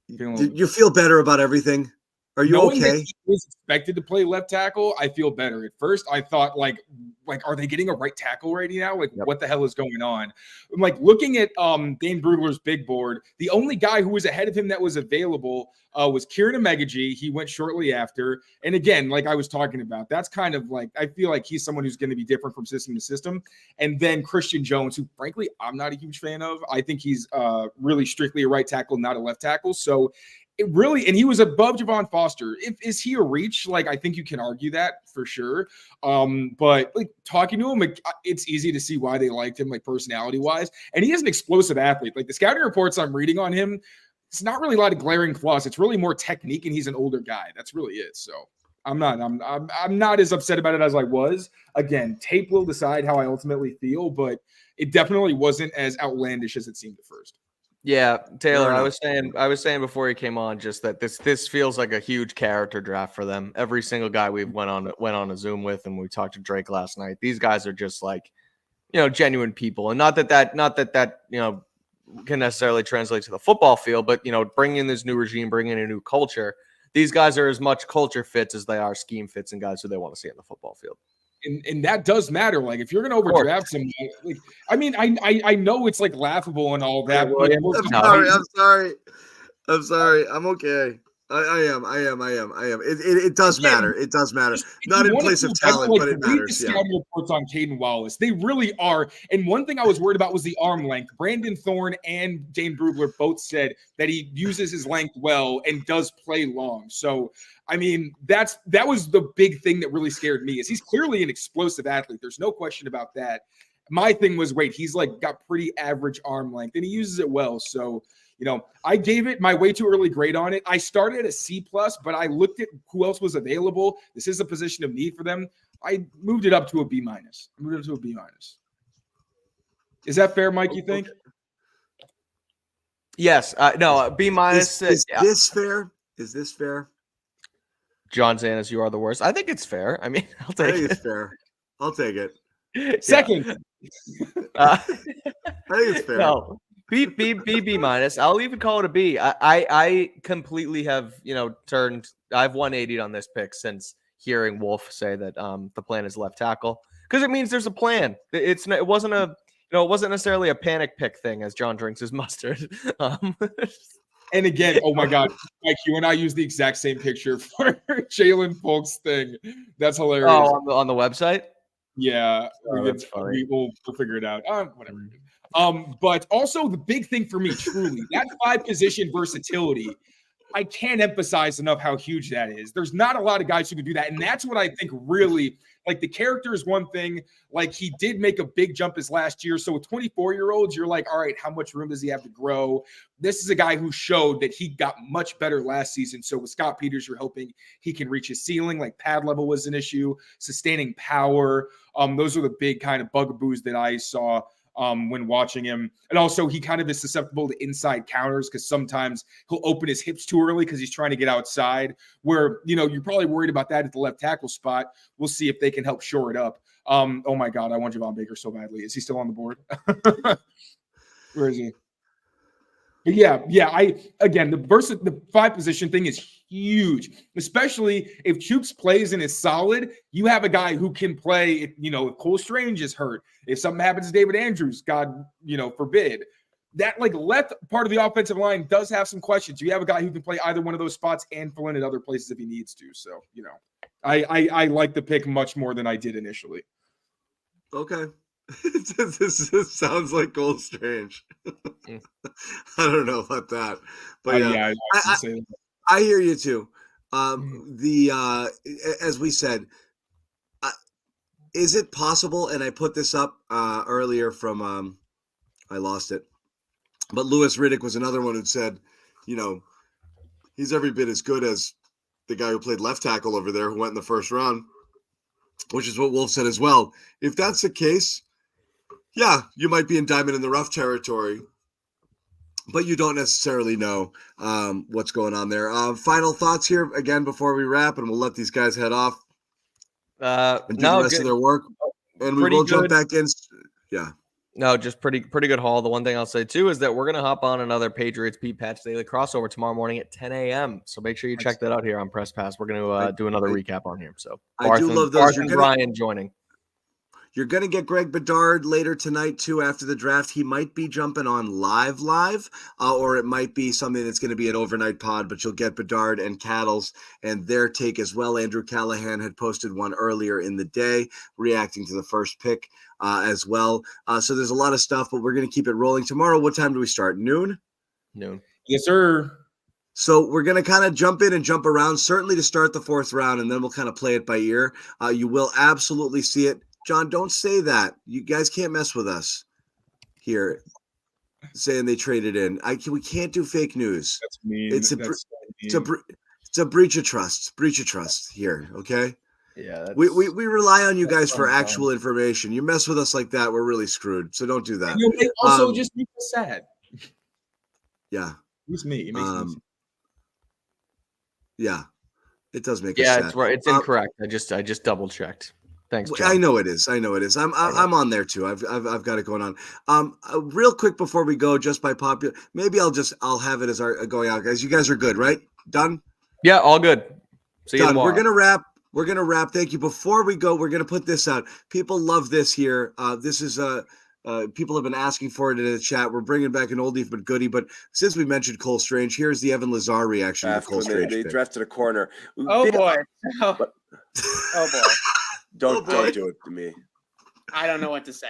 You feel better about everything. Are you Knowing okay? That he was expected to play left tackle, I feel better. At first, I thought like, are they getting a right tackle right now? Like, what the hell is going on? I'm like looking at Dane Brugler's big board. The only guy who was ahead of him that was available was Kieran Amegaji. He went shortly after. And again, like I was talking about, that's kind of like, I feel like he's someone who's going to be different from system to system. And then Christian Jones, who frankly, I'm not a huge fan of. I think he's really strictly a right tackle, not a left tackle. So it really, and he was above Javon Foster. Is he a reach? Like, I think you can argue that for sure. But like talking to him, it's easy to see why they liked him, like personality wise. And he is an explosive athlete. Like the scouting reports I'm reading on him, it's not really a lot of glaring flaws. It's really more technique, and he's an older guy. That's really it. So I'm not as upset about it as I was. Again, tape will decide how I ultimately feel, but it definitely wasn't as outlandish as it seemed at first. Yeah, Taylor, I was saying before he came on just that this feels like a huge character draft for them. Every single guy we went on a Zoom with, and we talked to Drake last night. These guys are just like, genuine people, and not that can necessarily translate to the football field, but bringing in this new regime, bringing in a new culture. These guys are as much culture fits as they are scheme fits, and guys who they want to see on the football field. And that does matter. Like if you're going to overdraft someone, like, I mean, I know it's like laughable and all that. But I'm sorry. I'm okay. I am. It does matter. It does matter. Not in place of talent, but it matters. The scouting reports on Kaden Wallace, they really are. And one thing I was worried about was the arm length. Brandon Thorne and Dane Brugler both said that he uses his length well and does play long. So, I mean, that was the big thing that really scared me. Is he's clearly an explosive athlete. There's no question about that. My thing was, he's like got pretty average arm length, and he uses it well. So. I gave it my way too early grade on it. I started at a C+, but I looked at who else was available. This is a position of need for them. I moved it up to a B-. Is that fair, Mike, you think? Yes. No, B-. Is this fair? Is this fair? John Zannis, you are the worst. I think it's fair. I mean, I think it's fair. I'll take it. Second. I think it's fair. No. B-. I'll even call it a B. I completely have, I've 180'd on this pick since hearing Wolf say that the plan is left tackle, because it means there's a plan. It wasn't necessarily a panic pick thing as John drinks his mustard. And again, oh my God, Mike, you and I use the exact same picture for Jalen Polk's thing. That's hilarious. Oh, on the website? Yeah. That's funny. We'll figure it out. Whatever. But also the big thing for me, truly, that 5 position versatility. I can't emphasize enough how huge that is. There's not a lot of guys who can do that. And that's what I think really, like, the character is one thing. Like, he did make a big jump his last year. So with 24-year-olds, you're like, all right, how much room does he have to grow? This is a guy who showed that he got much better last season. So with Scott Peters, you're hoping he can reach his ceiling. Like, pad level was an issue, sustaining power. Those are the big kind of bugaboos that I saw when watching him. And also, he kind of is susceptible to inside counters because sometimes he'll open his hips too early because he's trying to get outside, where, you know, you're probably worried about that at the left tackle spot. We'll see if they can help shore it up. Oh my God, I want Javon Baker so badly. Is he still on the board? Where is he? But yeah. The 5 position thing is huge, especially if Chooks plays and is solid. You have a guy who can play. If Cole Strange is hurt, if something happens to David Andrews, God, forbid, that like left part of the offensive line does have some questions. You have a guy who can play either one of those spots and fill in at other places if he needs to. So, I like the pick much more than I did initially. Okay. This sounds like Cole Strange. I don't know about that, but I hear you too. As we said, is it possible? And I put this up earlier from I lost it, but Louis Riddick was another one who said, he's every bit as good as the guy who played left tackle over there who went in the first round, which is what Wolf said as well. If that's the case, yeah, you might be in diamond in the rough territory, but you don't necessarily know what's going on there. Final thoughts here again before we wrap, and we'll let these guys head off and do the rest of their work, and we will jump back in. Yeah. No, just pretty good haul. The one thing I'll say too is that we're gonna hop on another Patriots Pete Patch Daily crossover tomorrow morning at 10 a.m. So make sure you check that out here on Press Pass. We're gonna do another recap on here. So I do love those. Barth and Brian joining. You're going to get Greg Bedard later tonight, too, after the draft. He might be jumping on live, or it might be something that's going to be an overnight pod, but you'll get Bedard and Cattles and their take as well. Andrew Callahan had posted one earlier in the day reacting to the first pick as well. So there's a lot of stuff, but we're going to keep it rolling. Tomorrow, what time do we start? Noon? Noon. Yes, sir. So we're going to kind of jump in and jump around, certainly to start the 4th round, and then we'll kind of play it by ear. You will absolutely see it. John, don't say that. You guys can't mess with us here, saying they traded in. We can't do fake news. That's mean. It's a breach of trust. Breach of trust here. Okay. Yeah. We rely on you guys for actual information. You mess with us like that, we're really screwed. So don't do that. It also just makes us sad. Yeah. It's me. It makes me sad. Yeah. It does make us sad. Yeah, it's right. It's incorrect. I just double checked. Thanks, John. I know it is. I'm on there too. I've got it going on. Real quick before we go, just by popular, maybe I'll have it as our going out, guys. You guys are good, right? Done? Yeah, all good. See you tomorrow. We're gonna wrap. Thank you. Before we go, we're gonna put this out. People love this here. This is people have been asking for it in the chat. We're bringing back an oldie but goodie. But since we mentioned Cole Strange, here's the Evan Lazar reaction to Cole Strange. They drafted a corner. Oh boy. Oh boy. Don't do it to me. I don't know what to say.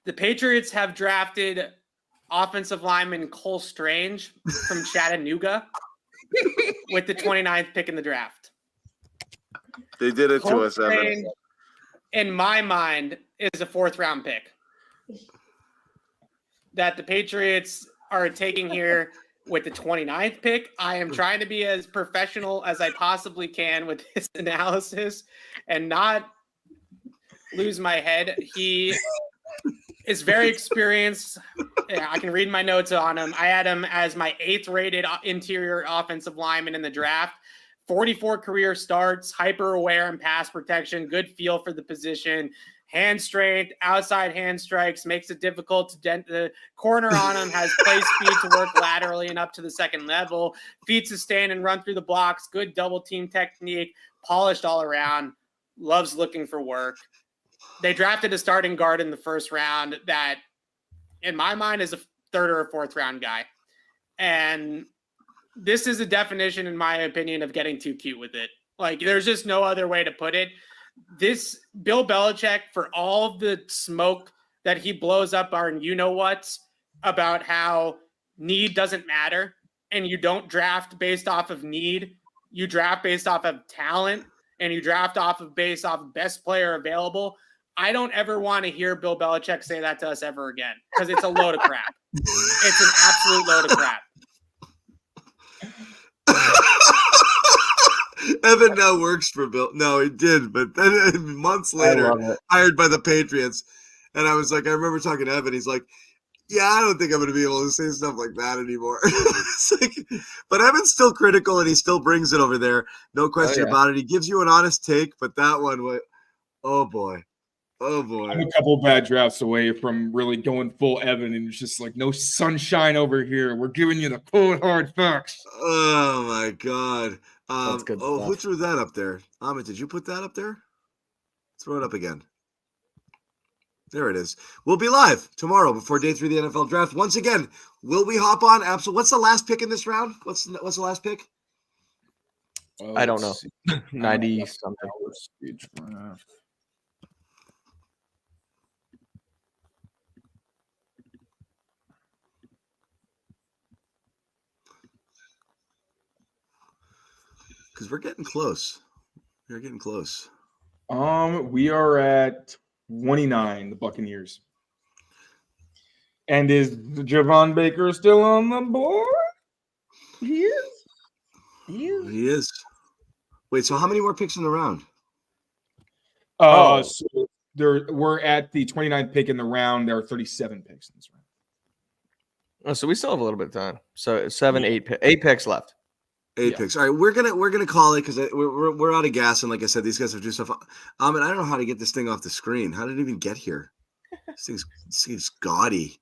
The Patriots have drafted offensive lineman Cole Strange from Chattanooga with the 29th pick in the draft. They did it to us, Evan. In my mind, is a 4th round pick that the Patriots are taking here with the 29th pick. I am trying to be as professional as I possibly can with this analysis and not lose my head. He is very experienced. Yeah, I can read my notes on him. I had him as my 8th rated interior offensive lineman in the draft. 44 career starts, hyper aware in pass protection, good feel for the position, hand strength, outside hand strikes, makes it difficult to dent the corner on him, has play speed to work laterally and up to the second level, feet sustain and run through the blocks, good double team technique, polished all around, loves looking for work. They drafted a starting guard in the 1st round that, in my mind, is a 3rd or 4th round guy. And this is a definition, in my opinion, of getting too cute with it. Like, there's just no other way to put it. This Bill Belichick, for all the smoke that he blows up our you-know-whats about how need doesn't matter, and you don't draft based off of need. You draft based off of talent, and you draft based off of best player available. I don't ever want to hear Bill Belichick say that to us ever again, because it's a load of crap. It's an absolute load of crap. Evan now works for Bill. No, he did, but then months later, hired by the Patriots. And I was like, I remember talking to Evan. He's like, yeah, I don't think I'm going to be able to say stuff like that anymore. It's like, but Evan's still critical, and he still brings it over there. No question about it. He gives you an honest take, but that one, oh boy. Oh boy. I'm a couple bad drafts away from really going full Evan, and it's just like no sunshine over here. We're giving you the cold hard facts. Oh my God. That's good stuff. Who threw that up there? Amit, did you put that up there? Throw it up again. There it is. We'll be live tomorrow before day 3 of the NFL draft. Once again, will we hop on? Absolutely. What's the last pick in this round? What's the last pick? I don't know. 90 something. Because we're getting close. We're getting close. We are at 29, the Buccaneers. And is Javon Baker still on the board? He is. He is. Wait, so how many more picks in the round? So we're at the 29th pick in the round. There are 37 picks in this round. Oh, so we still have a little bit of time. So 8 picks left. 8 picks. All right, we're gonna call it because we're out of gas, and like I said, these guys have to do stuff. I don't know how to get this thing off the screen. How did it even get here? This thing's gaudy.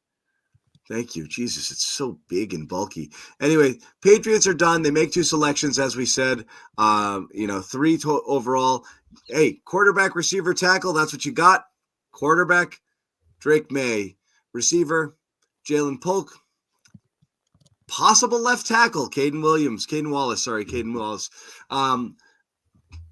Thank you, Jesus. It's so big and bulky. Anyway, Patriots are done. They make 2 selections, as we said. 3 overall. Hey, quarterback, receiver, tackle. That's what you got. Quarterback, Drake May. Receiver, Jalen Polk. Possible left tackle, Kaden Wallace.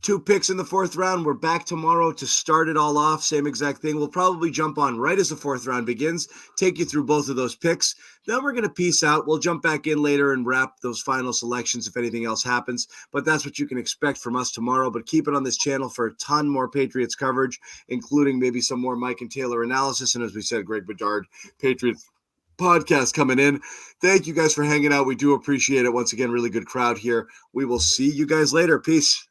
2 picks in the 4th round. We're back tomorrow to start it all off. Same exact thing. We'll probably jump on right as the 4th round begins, take you through both of those picks. Then we're going to peace out. We'll jump back in later and wrap those final selections if anything else happens. But that's what you can expect from us tomorrow. But keep it on this channel for a ton more Patriots coverage, including maybe some more Mike and Taylor analysis. And as we said, Greg Bedard, Patriots podcast coming in. Thank you guys for hanging out. We do appreciate it. Once again, really good crowd here. We will see you guys later. Peace.